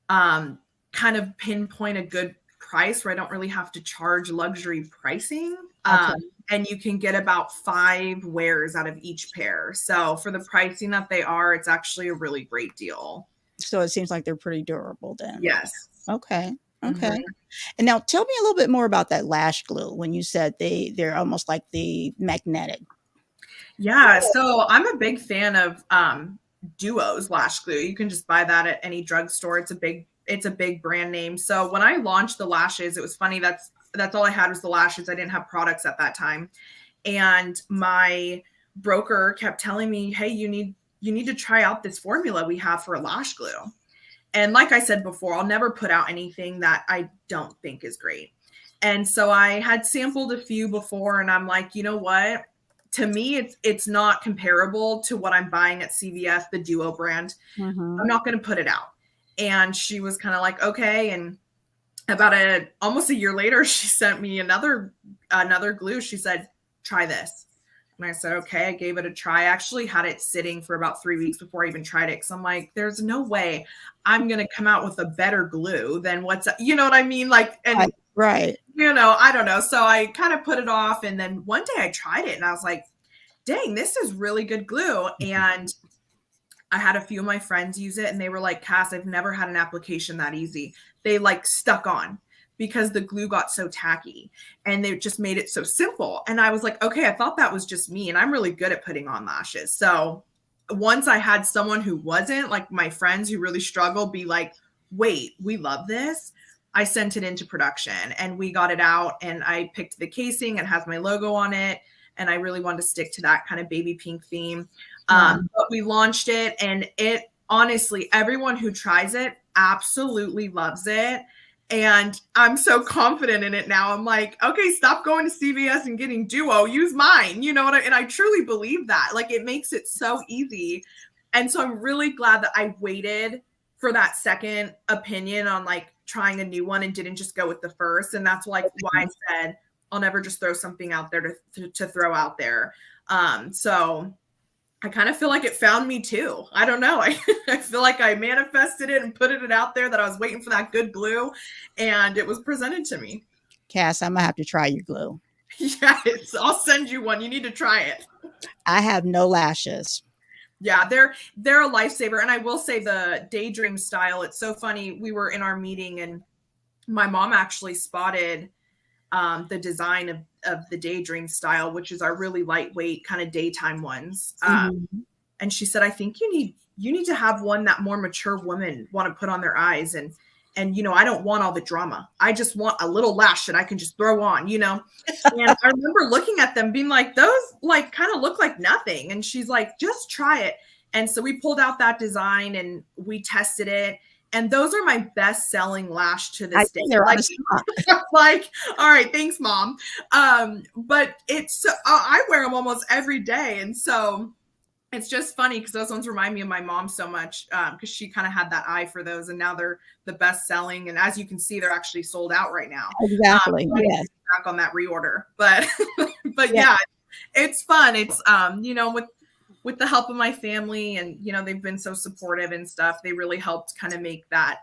kind of pinpoint a good price where I don't really have to charge luxury pricing. And you can get about 5 wears out of each pair. So for the pricing that they are, it's actually a really great deal. So it seems like they're pretty durable then. Yes. Okay. And now tell me a little bit more about that lash glue when you said they're almost like the magnetic. Yeah, so I'm a big fan of Duo's lash glue. You can just buy that at any drugstore. It's a big brand name. So when I launched the lashes, it was funny. That's all I had was the lashes. I didn't have products at that time. And my broker kept telling me, hey, you need to try out this formula we have for a lash glue. And like I said before, I'll never put out anything that I don't think is great. And so I had sampled a few before, and I'm like, you know what? to me, it's not comparable to what I'm buying at CVS, the Duo brand. Mhm. I'm not going to put it out. And she was kind of like, okay. And about almost a year later, she sent me another glue. She said, try this. And I said, okay. I gave it a try. I actually had it sitting for about 3 weeks before I even tried it. Cause I'm like, there's no way I'm going to come out with a better glue than you know what I mean? Like, and right. You know, I don't know. So I kind of put it off. And then one day I tried it and I was like, dang, this is really good glue. And I had a few of my friends use it and they were like, Cass, I've never had an application that easy. They like stuck on because the glue got so tacky and they just made it so simple. And I was like, okay, I thought that was just me. And I'm really good at putting on lashes. So once I had someone who wasn't, like my friends who really struggled, be like, wait, we love this. I sent it into production and we got it out and I picked the casing and has my logo on it. And I really wanted to stick to that kind of baby pink theme. But we launched it and it honestly, everyone who tries it absolutely loves it. And I'm so confident in it now. I'm like, okay, stop going to CVS and getting Duo, use mine. You know what? And I truly believe that. Like it makes it so easy. And so I'm really glad that I waited for that second opinion on like trying a new one and didn't just go with the first. And that's like why I said I'll never just throw something out there to throw out there. So I kind of feel like it found me too. I don't know. I feel like I manifested it and put it out there that I was waiting for that good glue and it was presented to me. Cass, I'm gonna have to try your glue. Yes, I'll send you one. You need to try it. I have no lashes. Yeah, they're a lifesaver. And I will say the Daydream style, it's so funny. We were in our meeting and my mom actually spotted the design of the Daydream style, which is our really lightweight kind of daytime ones. And she said, I think you need to have one that more mature women want to put on their eyes. And, you know, I don't want all the drama. I just want a little lash that I can just throw on, you know? And I remember looking at them being like, those like kind of look like nothing. And she's like, just try it. And so we pulled out that design and we tested it. And those are my best selling lash to this day. Like, like, all right, thanks, Mom. But I wear them almost every day. And so it's just funny because those ones remind me of my mom so much because she kind of had that eye for those. And now they're the best selling. And as you can see, they're actually sold out right now. Exactly. Yes. Back on that reorder. But yeah, it's fun. It's, you know, with the help of my family and, you know, they've been so supportive and stuff. They really helped kind of make that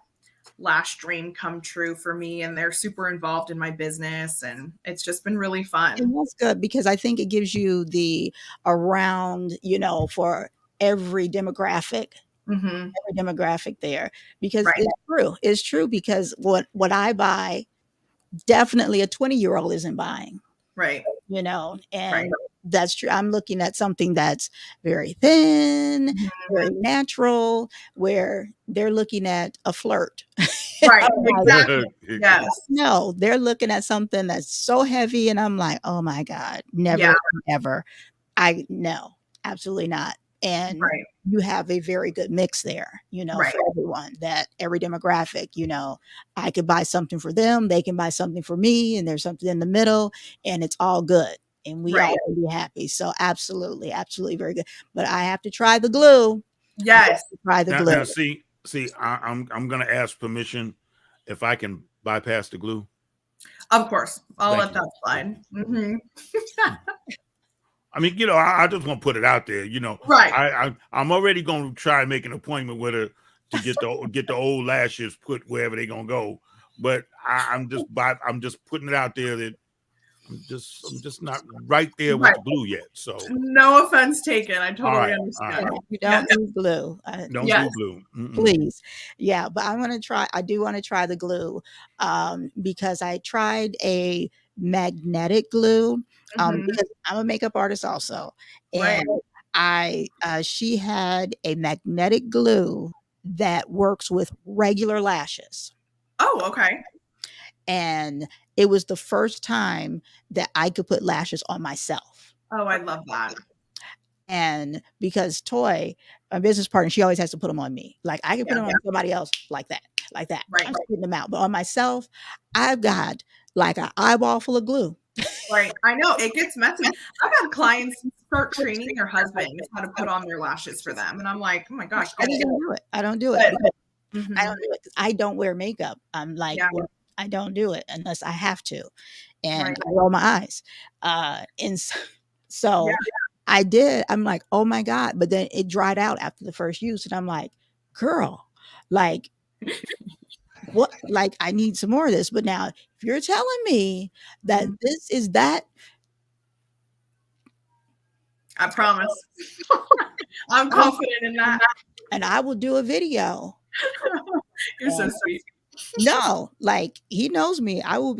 lash dream come true for me. And they're super involved in my business. And it's just been really fun. And that's good because I think it gives you the around, you know, for every demographic. Every demographic there because it's true because what I buy, definitely a 20-year-old isn't buying. Right. You know, and that's true. I'm looking at something that's very thin, very natural, where they're looking at a flirt. Right. Exactly. Yes. No, they're looking at something that's so heavy. And I'm like, oh my God, never, ever. No, absolutely not. And you have a very good mix there, you know, for everyone, that every demographic, you know, I could buy something for them, they can buy something for me, and there's something in the middle, and it's all good. And we all will be happy. So absolutely, absolutely very good. But I have to try the glue. Yes. Try the glue. Now see, I'm gonna ask permission if I can bypass the glue. Of course. I'll let that slide. I mean, you know, I just want to put it out there, you know. I'm already going to try and make an appointment with her to get the old lashes put wherever they're going to go. But I'm just putting it out there that I'm just not right there with the glue yet. So no offense taken. I totally understand. You don't do glue. Don't do glue. Please. Yeah, but I do want to try the glue because I tried a magnetic glue because I'm a makeup artist also. And she had a magnetic glue that works with regular lashes. Oh, okay. And it was the first time that I could put lashes on myself. Oh, I love that. And because Toy, my business partner, she always has to put them on me. Like I can put them on somebody else like that. I'm putting them out. But on myself, I've got like an eyeball full of glue. Right. I know it gets messy. I've had clients start training their husbands how to put on their lashes for them. And I'm like, oh my gosh, I get it. don't do it. I don't do it. But, I don't do it 'cause I don't wear makeup. I'm like, yeah, well, I don't do it unless I have to, and right. I roll my eyes. And so Yeah. I did. I'm like, oh my God. But then it dried out after the first use. And I'm like, girl, like, what? Like, I need some more of this. But now, if you're telling me that Mhm. this is that, I promise. I'm confident in that. and I will do a video. You're so sweet. No, like he knows me. I will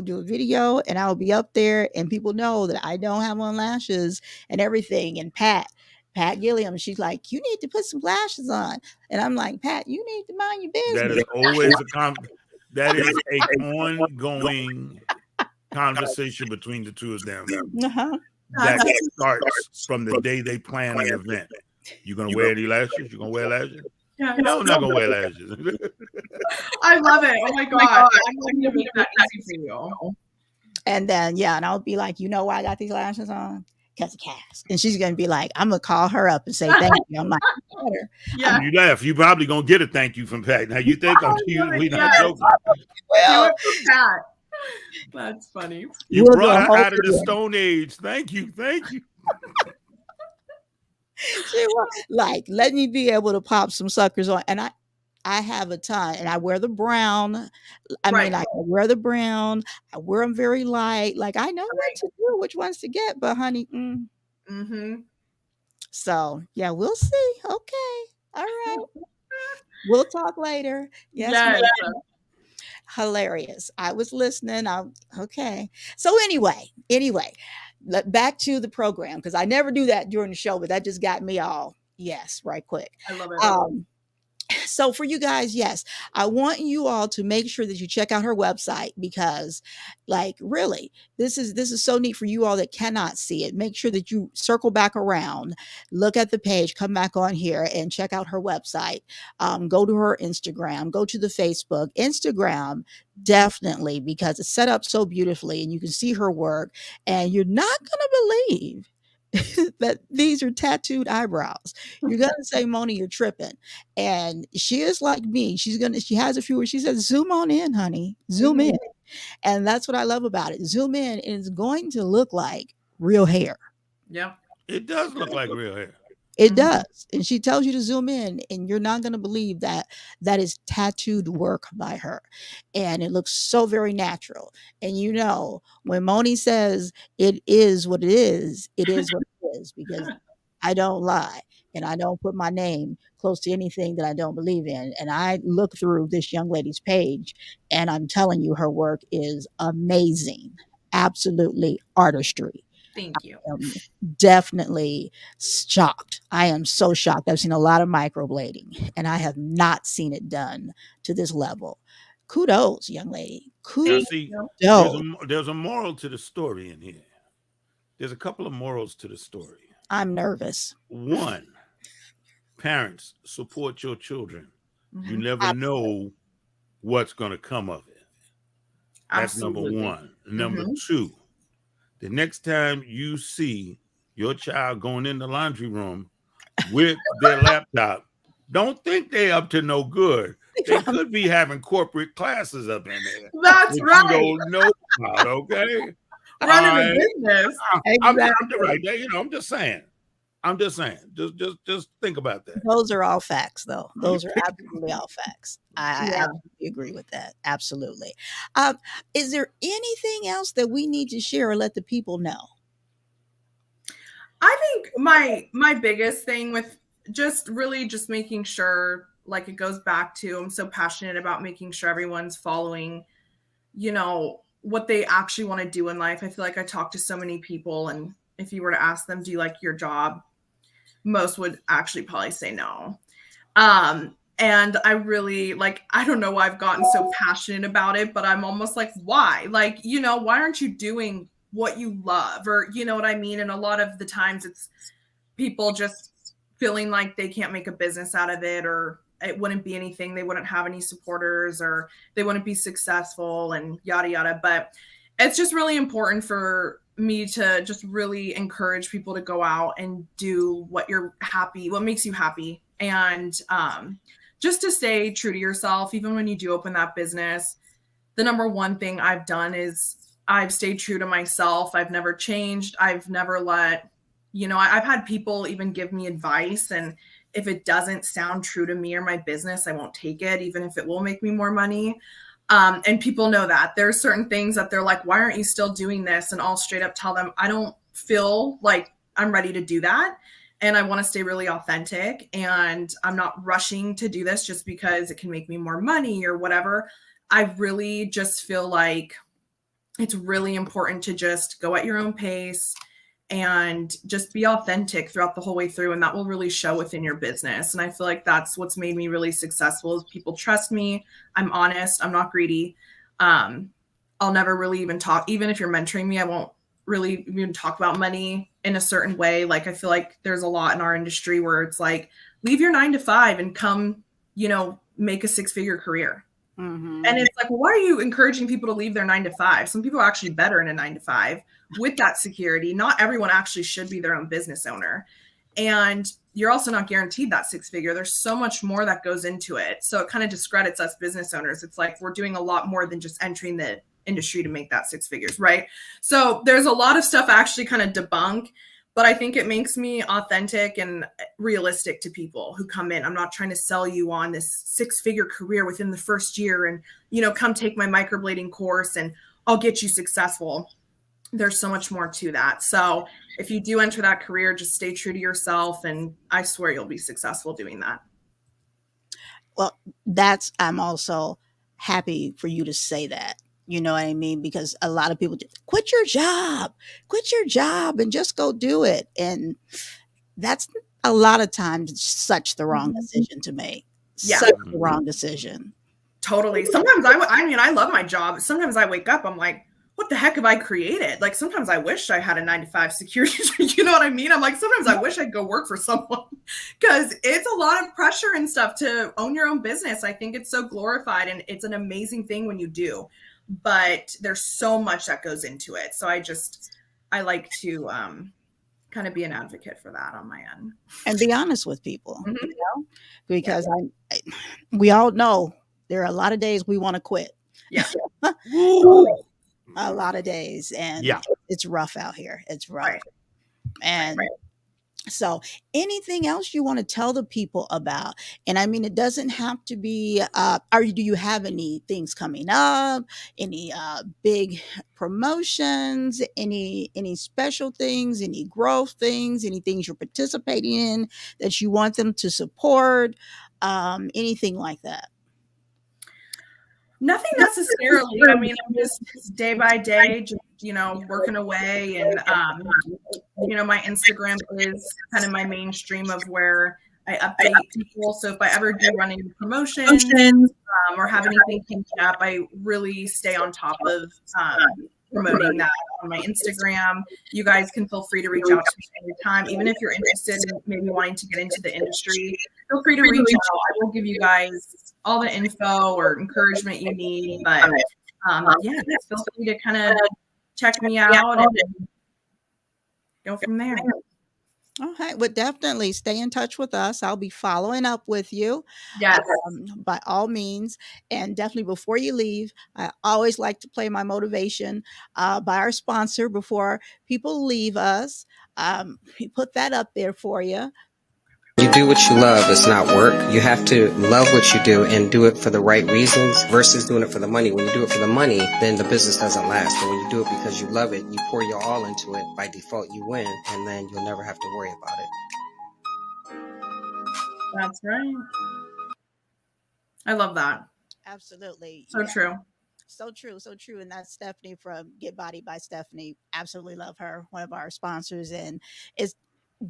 do a video and I will be up there and people know that I don't have on lashes and everything. And Pat Gilliam, she's like, you need to put some lashes on. And I'm like, Pat, you need to mind your That business. is always that is a ongoing conversation between the two of them. Uh-huh. That starts from the day they plan an event. You gonna wear any lashes? You gonna wear lashes? Yeah, No, I'm not gonna wear lashes. I love it. Oh my God. I'm going to make that easy for you. And then, yeah, and I'll be like, you know why I got these lashes on? Because of Cass. And she's going to be like, I'm going to call her up and say thank you. I'm like, better. Yeah. You laugh. You probably gonna get a thank you from Pat. Now you think we not joking? Well, Do it for Pat. That's funny. You We'll do a brought her whole out of the video. Stone Age. Thank you. Thank you. She was like, let me be able to pop some suckers on. And I have a ton and I wear the brown. I Right. mean, like, I wear the brown. I wear them very light. Like, I know what to do, which ones to get, but honey, Mm-hmm. so yeah, we'll see. Okay. All right. We'll talk later. Yes, Yes. ma'am. Hilarious. I was listening. Okay. So anyway, back to the program because I never do that during the show, but that just got me all yes, right quick. I love it. So for you guys, yes, I want you all to make sure that you check out her website because like really this is so neat for you all that cannot see it. Make sure that you circle back around, look at the page, come back on here and check out her website. Go to her Instagram, go to the Facebook. Instagram, definitely, because it's set up so beautifully and you can see her work and you're not gonna believe that these are tattooed eyebrows. You're gonna say, Moni, you're tripping. And she is like me. She has a few where she says, zoom on in, honey. Zoom in. And that's what I love about it. Zoom in and it's going to look like real hair. Yeah. It does look like real hair. It does. And she tells you to zoom in, and you're not going to believe that that is tattooed work by her. And it looks so very natural. And you know, when Moni says it is what it is what it is, because I don't lie and I don't put my name close to anything that I don't believe in. And I look through this young lady's page, and I'm telling you, her work is amazing. Absolutely artistry. Thank you. Definitely shocked. I am so shocked. I've seen a lot of microblading and I have not seen it done to this level. Kudos, young lady. Now, Kudos. see, there's a moral to the story in here. There's a couple of morals to the story. I'm nervous. One, parents, support your children. Mm-hmm. You never know what's going to come of it. That's Absolutely. number one. Number two, the next time you see your child going in the laundry room with their laptop, don't think they're up to no good. They could be having corporate classes up in there. That's right. You don't know about, okay? Running a business. I'm just saying. Just think about that. Those are all facts, though. Those are absolutely all facts. I absolutely agree with that. Absolutely. Is there anything else that we need to share or let the people know? I think my biggest thing with just making sure, like, it goes back to, I'm so passionate about making sure everyone's following, you know, what they actually want to do in life. I feel like I talk to so many people, and if you were to ask them, do you like your job? Most would actually probably say no. And I really, like, I don't know why I've gotten so passionate about it, but I'm almost like, why? Like, you know, why aren't you doing what you love? Or, you know what I mean? And a lot of the times it's people just feeling like they can't make a business out of it, or it wouldn't be anything. They wouldn't have any supporters, or they wouldn't be successful, and yada, yada. But it's just really important for me to just really encourage people to go out and do what makes you happy. And just to stay true to yourself, even when you do open that business. The number one thing I've done is I've stayed true to myself. I've never changed. I've never let, I've had people even give me advice. And if it doesn't sound true to me or my business, I won't take it, even if it will make me more money. And people know that there's certain things that they're like, why aren't you still doing this? And I'll straight up tell them, I don't feel like I'm ready to do that. And I want to stay really authentic. And I'm not rushing to do this just because it can make me more money or whatever. I really just feel like it's really important to just go at your own pace and just be authentic throughout the whole way through. And that will really show within your business. And I feel like that's what's made me really successful is people trust me. I'm honest. I'm not greedy. I'll never really even talk, even if you're mentoring me, I won't really even talk about money in a certain way. Like, I feel like there's a lot in our industry where it's like, leave your 9-to-5 and come, make a 6-figure career. Mm-hmm. And it's like, well, why are you encouraging people to leave their 9-to-5? Some people are actually better in a 9-to-5 with that security. Not everyone actually should be their own business owner. And you're also not guaranteed that 6-figure. There's so much more that goes into it. So it kind of discredits us business owners. It's like we're doing a lot more than just entering the industry to make that 6 figures, right? So there's a lot of stuff I actually kind of debunk, but I think it makes me authentic and realistic to people who come in. I'm not trying to sell you on this 6-figure career within the first year and, come take my microblading course and I'll get you successful. There's so much more to that. So if you do enter that career, just stay true to yourself. And I swear you'll be successful doing that. Well, I'm also happy for you to say that. You know what I mean? Because a lot of people just quit your job and just go do it. And that's a lot of times such the wrong decision to make. Yeah. Such the wrong decision. Totally. Sometimes I love my job. Sometimes I wake up, I'm like, what the heck have I created? Like, sometimes I wish I had a 9-to-5 security. You know what I mean? I'm like, sometimes I wish I'd go work for someone because it's a lot of pressure and stuff to own your own business. I think it's so glorified and it's an amazing thing when you do, but there's so much that goes into it. So I like to kind of be an advocate for that on my end. And be honest with people, because we all know there are a lot of days we want to quit. Yeah. A lot of days, and it's rough out here. It's rough. Right. And so anything else you want to tell the people about? And I mean, it doesn't have to be, do you have any things coming up? Any big promotions? Any special things? Any growth things? Any things you're participating in that you want them to support? Anything like that? Nothing necessarily. I mean, I'm just day by day, just, working away. And, my Instagram is kind of my mainstream of where I update people. So if I ever do run into promotions or have anything coming up, I really stay on top of promoting that on my Instagram. You guys can feel free to reach out to me anytime. Even if you're interested in maybe wanting to get into the industry, feel free to reach out. I will give you guys all the info or encouragement you need. But feel free to kind of check me out and go from there. Okay, well, definitely stay in touch with us. I'll be following up with you. Yes. By all means. And definitely before you leave, I always like to play my motivation by our sponsor before people leave us. We put that up there for you. You do what you love. It's not work. You have to love what you do and do it for the right reasons versus doing it for the money. When you do it for the money, then the business doesn't last. But when you do it because you love it, you pour your all into it, by default you win, and then you'll never have to worry about it. That's right. I love that. Absolutely. So true. So true. So true. And that's Stephanie from Get Body by Stephanie. Absolutely love her. One of our sponsors. And it's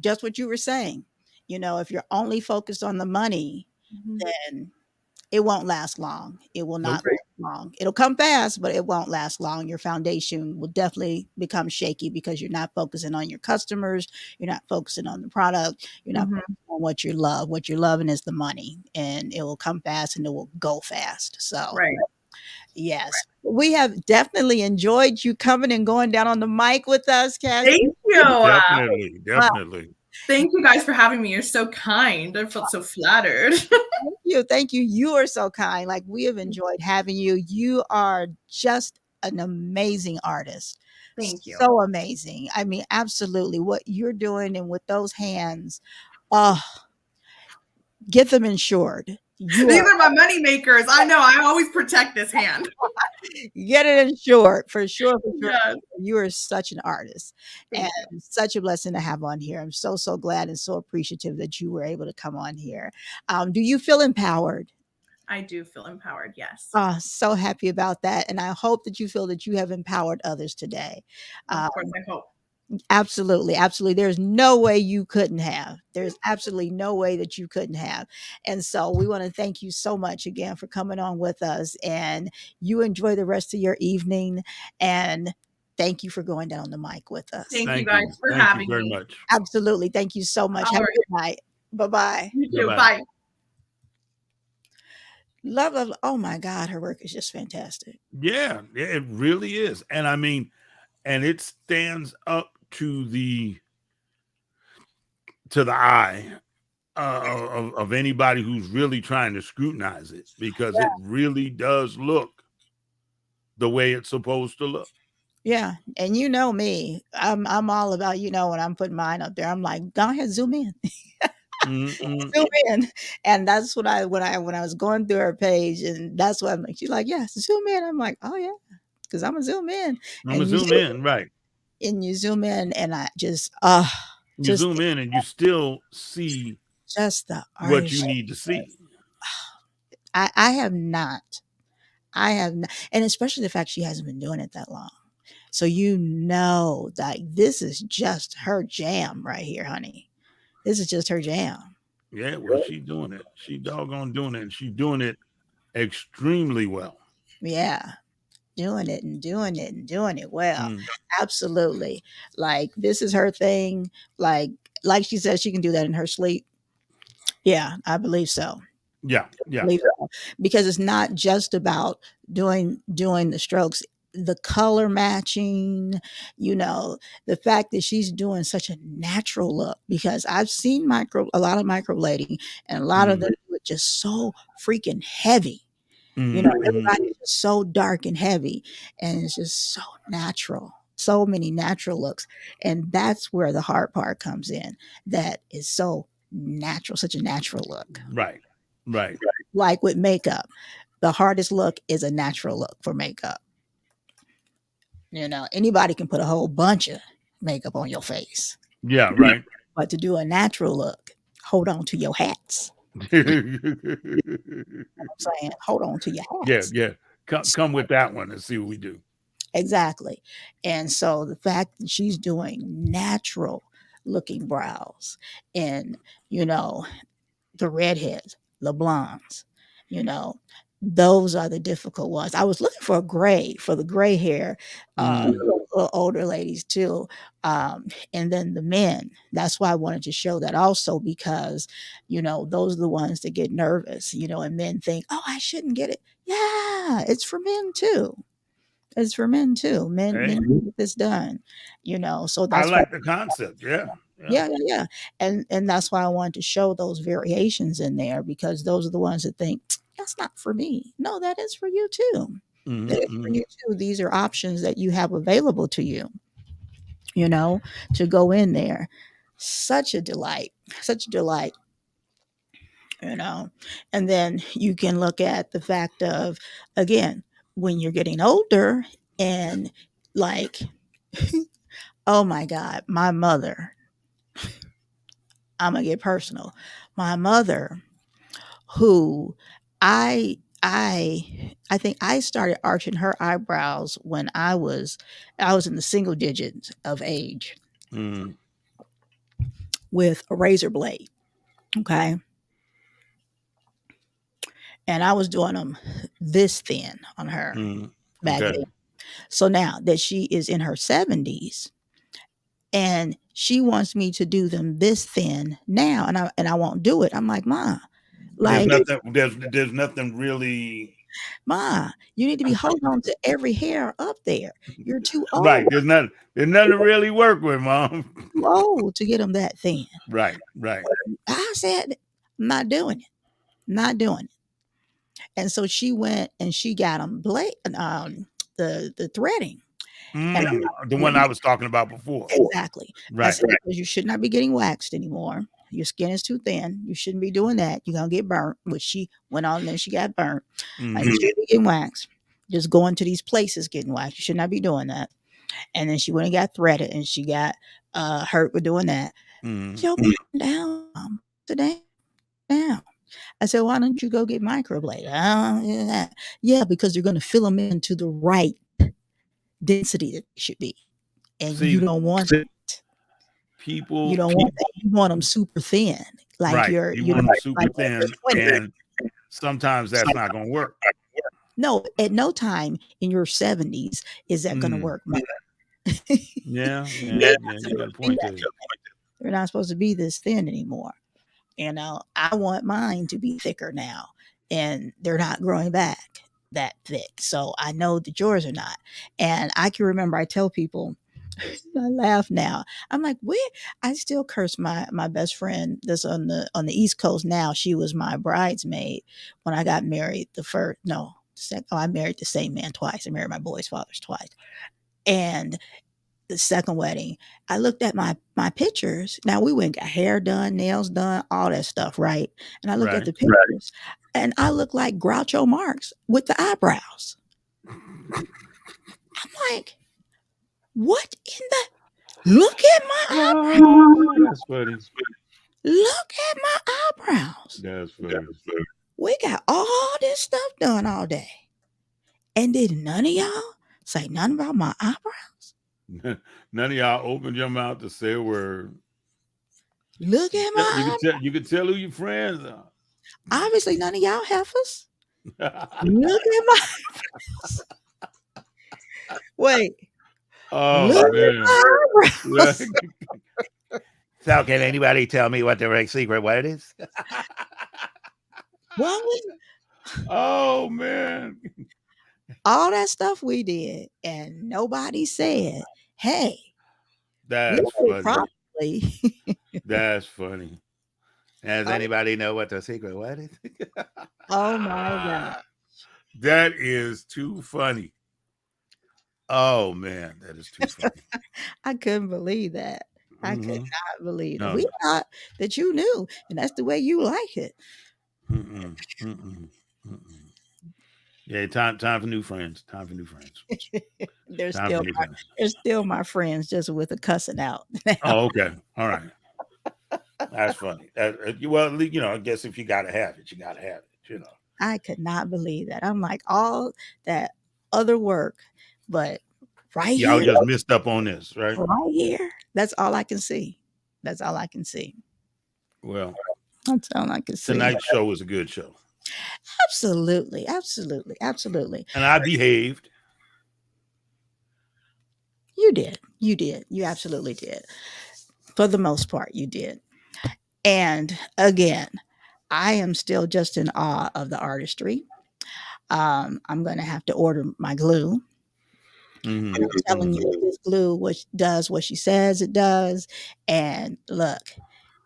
just what you were saying. If you're only focused on the money, then it won't last long. It will not last long. It'll come fast, but it won't last long. Your foundation will definitely become shaky because you're not focusing on your customers. You're not focusing on the product. You're not focusing on what you love. What you're loving is the money, and it will come fast and it will go fast. So, Yes. We have definitely enjoyed you coming and going down on the mic with us, Cassie. Thank you. Definitely, definitely. Thank you guys for having me. You're so kind. I felt so flattered. Thank you. Thank you. You are so kind. Like, we have enjoyed having you. You are just an amazing artist. Thank you. So amazing. I mean, absolutely. What you're doing and with those hands, oh, get them insured. You These are, are my money makers. I know. I always protect this hand. get it insured for sure. For sure. Yes. You are such an artist Thank and such a blessing to have on here. I'm so, so glad and so appreciative that you were able to come on here. Do you feel empowered? I do feel empowered. Yes. So happy about that. And I hope that you feel that you have empowered others today. Of course, I hope. Absolutely. Absolutely. There's no way you couldn't have. There's absolutely no way that you couldn't have. And so we want to thank you so much again for coming on with us. And you enjoy the rest of your evening. And thank you for going down the mic with us. Thank you guys for Thank having you very me. much. Absolutely. Thank you so much. All Have a right. good night. Bye-bye. You too. Bye-bye. Bye. Love, love. Oh my God. Her work is just fantastic. Yeah, it really is. And I mean, and it stands up to the eye of anybody who's really trying to scrutinize it, because it really does look the way it's supposed to look. Yeah. And you know me. I'm all about, when I'm putting mine up there, I'm like, go ahead, zoom in. Zoom in. And that's what when I was going through her page, and that's what I'm like, she's like, yes, zoom in. I'm like, oh yeah, because I'm gonna zoom in. I'm gonna zoom in, right? And you zoom in, and I just you zoom in, and you still see just the what you need to see. I have not, and especially the fact she hasn't been doing it that long. So that this is just her jam right here, honey. This is just her jam. Yeah, well, she's doing it. She doggone doing it, and she's doing it extremely well. Yeah. Doing it well. Absolutely. Like, this is her thing. Like she says, she can do that in her sleep. Yeah, I believe so. Yeah. Because it's not just about doing the strokes, the color matching, the fact that she's doing such a natural look, because I've seen a lot of microblading, and a lot of them do it just so freaking heavy. Everybody's just so dark and heavy, and it's just so natural. So many natural looks. And that's where the hard part comes in. That is so natural, such a natural look. Right. Like with makeup, the hardest look is a natural look for makeup. Anybody can put a whole bunch of makeup on your face. Yeah, right. But to do a natural look, hold on to your hats. I'm saying, hold on to your hats. Yeah. Come with that one and see what we do. Exactly. And so the fact that she's doing natural looking brows, and, the redheads, the blondes, those are the difficult ones. I was looking for the gray hair, little older ladies too. And then the men. That's why I wanted to show that also, because, those are the ones that get nervous, and men think, oh, I shouldn't get it. Yeah, it's for men too. It's for men too. Men get this done, so that's I like the concept. Yeah. And that's why I wanted to show those variations in there, because those are the ones that think, that's not for me. No, that is for you too. That is for you too. These are options that you have available to you, to go in there. Such a delight. And then you can look at the fact of, again, when you're getting older, and like, oh my God, my mother, I'm gonna get personal. My mother, who I think I started arching her eyebrows when I was in the single digits of age with a razor blade. Okay. And I was doing them this thin on her back then. So now that she is in her 70s, and she wants me to do them this thin now, and I won't do it. I'm like, Ma, like, there's nothing really Ma, you need to be holding on to every hair up there. You're too old. Right. There's nothing to really work with, Mom. Too old to get them that thin. Right. Right. I said, I'm not doing it. Not doing it. And so she went and she got them the threading. And The one I was talking about before. exactly. I Right. said, because you should not be getting waxed anymore. Your skin is too thin. You shouldn't be doing that. You're gonna get burnt. Which she went on and then she got burnt. Like, you shouldn't be getting waxed. Just going to these places getting waxed. You should not be doing that. And then she went and got threaded and she got hurt with doing that. Yo, down today. Down. I said, why don't you go get microbladed? Yeah, because you're going to fill them into the right density that they should be. And you don't want that. People, You don't want that. You want them super thin. Like right. you want them super like thin, and sometimes that's not going to work. No, at no time in your 70s is that going to work. Yeah, you got a point there. They're not supposed to be this thin anymore. You know, I want mine to be thicker now, and they're not growing back that thick. So I know that yours are not. And I can remember I tell people, I laugh now. I'm like, I still curse my best friend that's on the East Coast now. She was my bridesmaid when I got married. I married the same man twice. I married my boys' fathers twice. And the second wedding, I looked at my pictures. Now we went and got hair done, nails done, all that stuff, right? And I looked at the pictures, and I look like Groucho Marx with the eyebrows. I'm like, what in the? Look at my eyebrows. That's funny. Look at my eyebrows. That's funny. We got all this stuff done all day, and did none of y'all say nothing about my eyebrows? None of y'all opened your mouth to say a word. Look at my You can tell who your friends are. Obviously, none of y'all heifers. Look at my eyebrows. Wait. Oh, look man. at my eyebrows. So, can anybody tell me what the secret word is? What was Oh, man. all that stuff we did, and nobody said, "Hey, That's funny. probably." That's funny. Does anybody know what the secret word is? Oh my God. That is too funny. Oh, man. That is too funny. I couldn't believe that. I could not believe it. No. We thought that you knew, and that's the way you like it. Yeah, time for new friends. Time for new friends. They're still my friends, just with a cussing out. Oh, okay. All right. That's funny. Well, you know, I guess if you got to have it, you got to have it, you know. I could not believe that. I'm like, all that other work, but right Y'all here, just missed up on this, right? right here, that's all I can see. That's all I can see. Well, That's all I can see. tonight's show was a good show. Absolutely, absolutely, absolutely. And I behaved. You did. You absolutely did. For the most part, you did. And again, I am still just in awe of the artistry. I'm going to have to order my glue. I'm telling you, this glue does what she says it does. And look,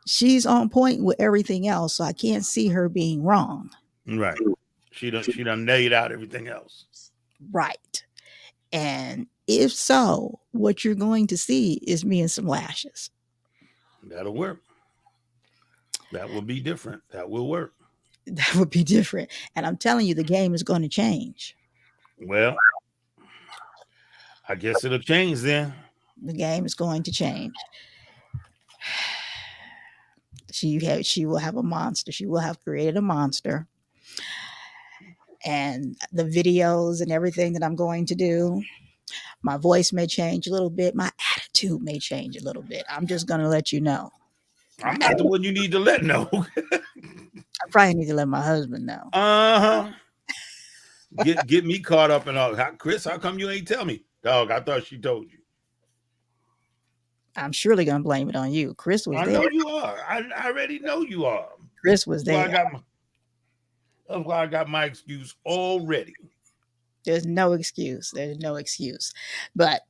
she's on point with everything else, so I can't see her being wrong. Right. She done nailed out everything else. Right. And if so, what you're going to see is me in some lashes. That'll work. That will be different. That will work. That would be different. And I'm telling you, the game is going to change. Well, I guess it'll change then. The game is going to change. She will have a monster. She will have created a monster. And the videos and everything that I'm going to do, my voice may change a little bit. My attitude may change a little bit. I'm just going to let you know. I'm not the one you need to let know. I probably need to let my husband know. Get me caught up in all. Chris, how come you ain't tell me? Dog, I thought she told you. I'm surely going to blame it on you. Chris was there. I know you are. I already know you are. Chris was there. That's why I got my excuse already. There's no excuse. There's no excuse. But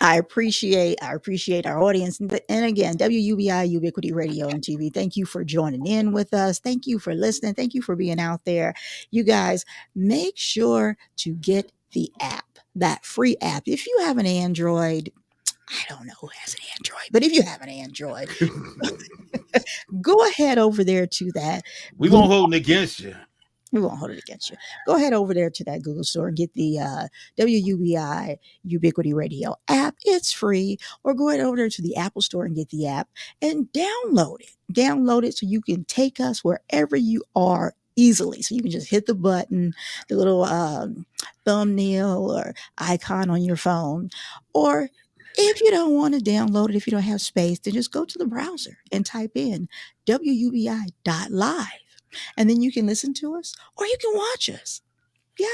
I appreciate our audience. And again, WUBI Ubiquity Radio and TV. Thank you for joining in with us. Thank you for listening. Thank you for being out there. You guys, make sure to get the app, that free app. If you have an Android, I don't know who has an Android, but if you have an Android, go ahead over there to that. We won't hold it against you. We won't hold it against you. Go ahead over there to that Google store and get the WUBI Ubiquity Radio app. It's free. Or go ahead over there to the Apple store and get the app and download it. Download it so you can take us wherever you are easily. So you can just hit the button, the little thumbnail or icon on your phone. Or if you don't want to download it, if you don't have space, then just go to the browser and type in wubi.live. And then you can listen to us or you can watch us. Yeah.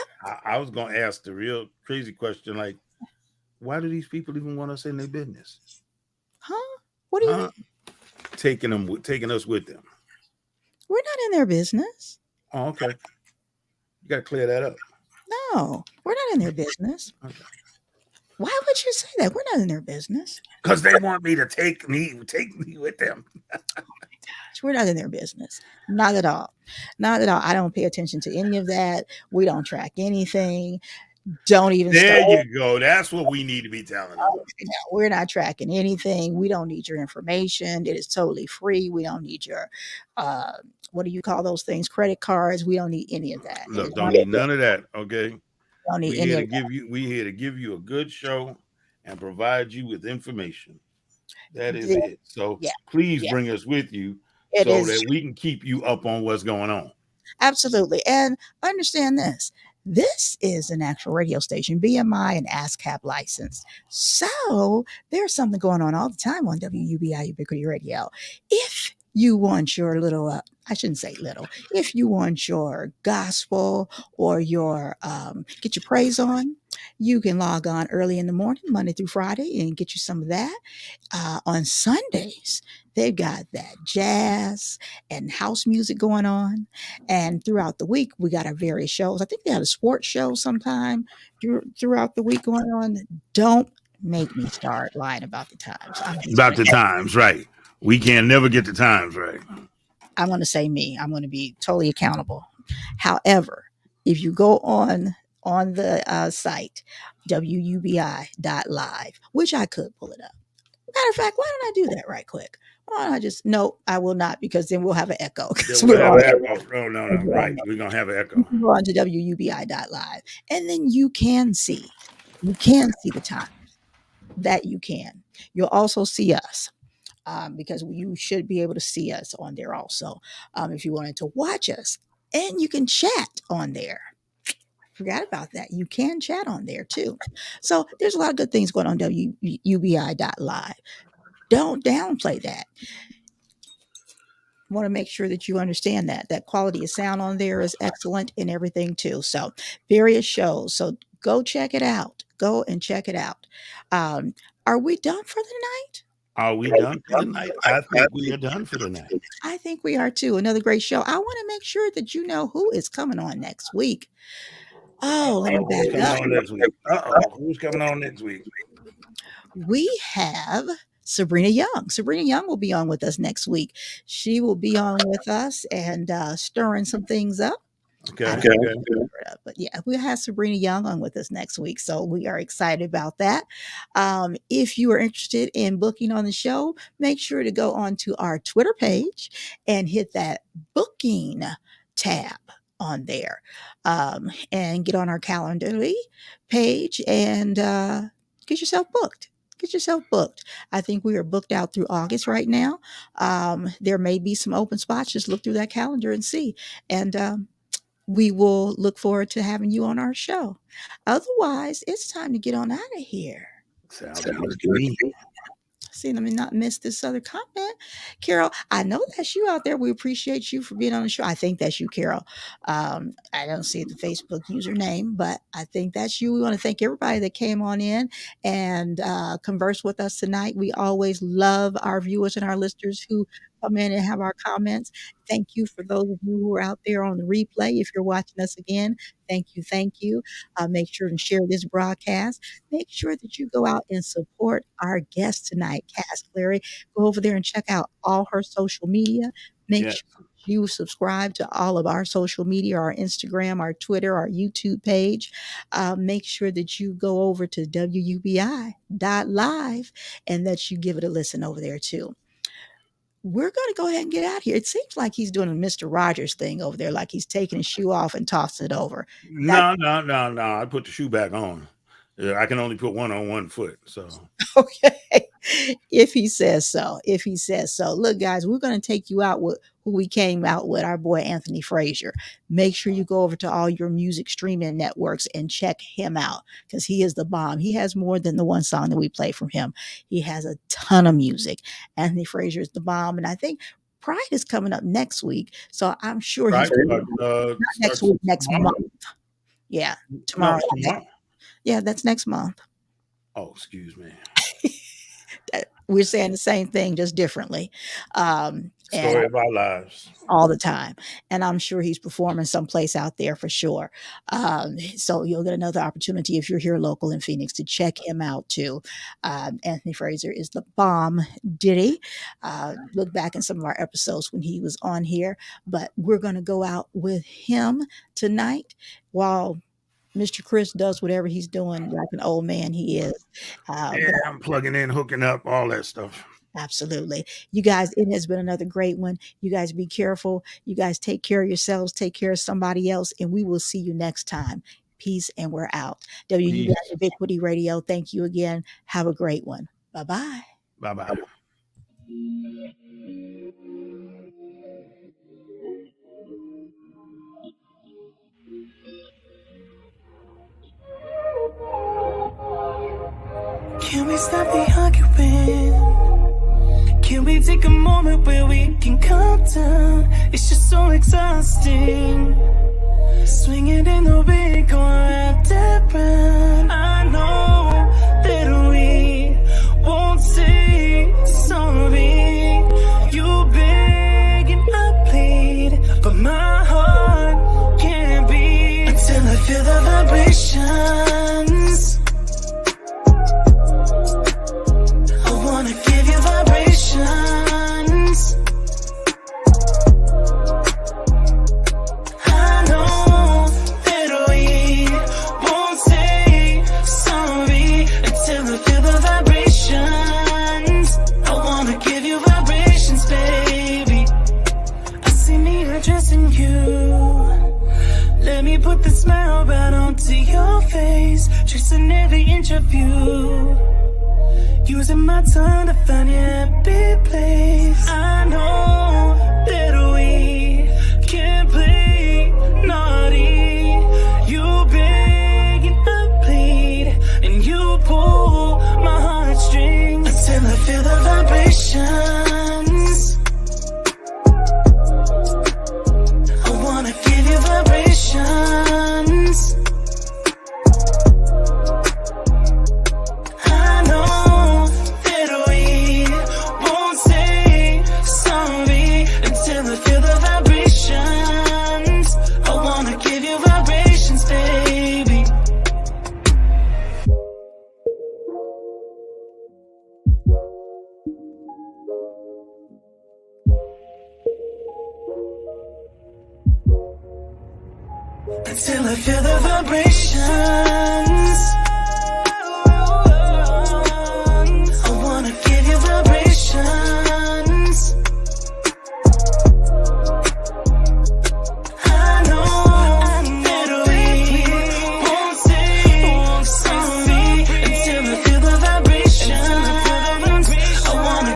I was going to ask the real crazy question, like, why do these people even want us in their business? Huh? What do you mean? Taking us with them. We're not in their business. Oh, okay. You got to clear that up. No, we're not in their business. Okay. Why would you say that? We're not in their business. Because they want me to take me with them. We're not in their business. Not at all. Not at all. I don't pay attention to any of that. We don't track anything. Don't even There you go. That's what we need to be telling them. No, we're not tracking anything. We don't need your information. It is totally free. We don't need your what do you call those things? Credit cards. We don't need any of that. Look, don't need none of that. Okay. Don't need any of that. We're here to give you a good show and provide you with information. That is it. So please bring us with you. That we can keep you up on what's going on. Absolutely. And understand this. This is an actual radio station, BMI and ASCAP licensed. So there's something going on all the time on WUBI Ubiquity Radio. If you want your little, I shouldn't say little, if you want your gospel or your, get your praise on, you can log on early in the morning, Monday through Friday, and get you some of that. On Sundays, they've got that jazz and house music going on. And throughout the week, we got our various shows. I think they had a sports show sometime throughout the week going on. Don't make me start lying about the times. About the times, right. We can never get the times right. I'm going to say me. I'm going to be totally accountable. However, if you go on the site, wubi.live, which I could pull it up. Matter of fact, why don't I do that right quick? Why don't I just, no, I will not, because then we'll have an echo. We'll have an echo. Oh, no, right. We're going to have an echo. Go on to wubi.live, and then you can see the time that you can. You'll also see us. Because you should be able to see us on there also. If you wanted to watch us, and you can chat on there. Forgot about that. You can chat on there too. So there's a lot of good things going on WUBI.live. Don't downplay that. Want to make sure that you understand that quality of sound on there is excellent and everything too. So various shows. So go check it out. Go and check it out. Are we done for the night? Are we done for the night? I think we are done for the night. I think we are too. Another great show. I want to make sure that you know who is coming on next week. Oh, let me back up. Who's coming on next week? We have Sabrina Young. Sabrina Young will be on with us next week. She will be on with us and stirring some things up. Okay. But yeah, we have Sabrina Young on with us next week. So we are excited about that. If you are interested in booking on the show, make sure to go onto our Twitter page and hit that booking tab on there and get on our Calendly page and get yourself booked. Get yourself booked. I think we are booked out through August right now. There may be some open spots. Just look through that calendar and see. And we will look forward to having you on our show. Otherwise, it's time to get on out of here. Sounds good to me. See, let me not miss this other comment. Carol, I know that's you out there. We appreciate you for being on the show. I think that's you, Carol. I don't see the Facebook username, but I think that's you. We want to thank everybody that came on in and conversed with us tonight. We always love our viewers and our listeners who come in and have our comments. Thank you for those of you who are out there on the replay. If you're watching us again, thank you. Thank you. Make sure to share this broadcast. Make sure that you go out and support our guest tonight, Cass Cleary. Go over there and check out all her social media. Make sure you subscribe to all of our social media, our Instagram, our Twitter, our YouTube page. Make sure that you go over to WUBI.live and that you give it a listen over there too. We're going to go ahead and get out of here. It seems like he's doing a Mr. Rogers thing over there, like he's taking his shoe off and tossing it over. No. I put the shoe back on. I can only put one on one foot. So okay. If he says so. Look, guys, we're going to take you out with who we came out with, our boy Anthony Frazier. Make sure you go over to all your music streaming networks and check him out because he is the bomb. He has more than the one song that we play from him. He has a ton of music. Anthony Frazier is the bomb. And I think Pride is coming up next week. So I'm sure he's not next week, next month. Yeah, tomorrow. Yeah, that's next month. Oh, excuse me. We're saying the same thing, just differently. Story of our lives. All the time. And I'm sure he's performing someplace out there for sure. So you'll get another opportunity if you're here local in Phoenix to check him out too. Anthony Frazier is the bomb ditty. Look back in some of our episodes when he was on here. But we're going to go out with him tonight while Mr. Chris does whatever he's doing like an old man he is. I'm plugging in, hooking up, all that stuff. Absolutely. You guys, it has been another great one. You guys be careful. You guys take care of yourselves, take care of somebody else, and we will see you next time. Peace, and we're out. Ubiquity Radio, thank you again. Have a great one. Bye-bye. Bye-bye. Can we stop the arguing? Can we take a moment where we can calm down? It's just so exhausting. Swinging in the wind, going round and round. I know that we won't say sorry. You beg and I plead, but my heart can't beat until I feel the vibrations. I wanna give you vibrations. I know that we won't say sorry until I feel the vibrations. I wanna give you vibrations, baby. I see me addressing you. Let me put the smile right onto your face, tracing every inch of you. Using my tongue to find your happy place. I know that we can't play naughty. You beg and I plead, and you pull my heartstrings until I feel the vibrations. I wanna give you vibrations. Until I feel the vibration.